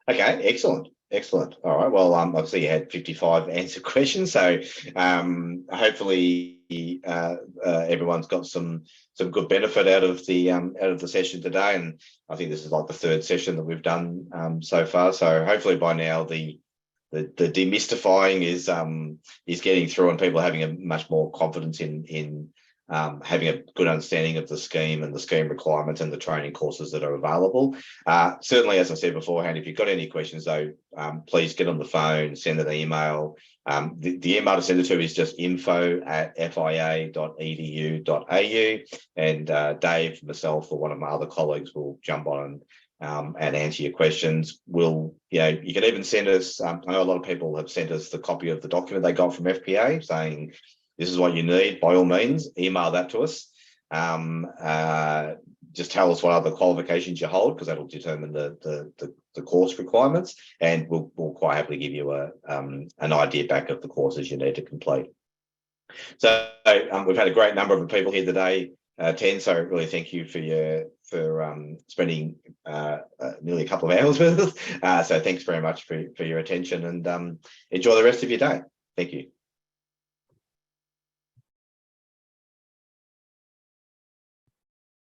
Okay, excellent. Excellent. All right. Well, obviously you had 55 answer questions, so hopefully everyone's got some good benefit out of the session today. And I think this is like the third session that we've done so far. So hopefully by now the demystifying is getting through, and people are having a much more confidence in having a good understanding of the scheme and the scheme requirements and the training courses that are available. Certainly, as I said beforehand, if you've got any questions though, please get on the phone, send an email. The email to send it to is just info@fia.edu.au, and Dave, myself, or one of my other colleagues will jump on and answer your questions. You can even send us, I know a lot of people have sent us the copy of the document they got from FPA saying, this is what you need. By all means, email that to us. Just tell us what other qualifications you hold, because that'll determine the course requirements, and we'll quite happily give you an idea back of the courses you need to complete. So we've had a great number of people here today, 10. So really thank you for spending nearly a couple of hours with us. So thanks very much for your attention, and enjoy the rest of your day. Thank you.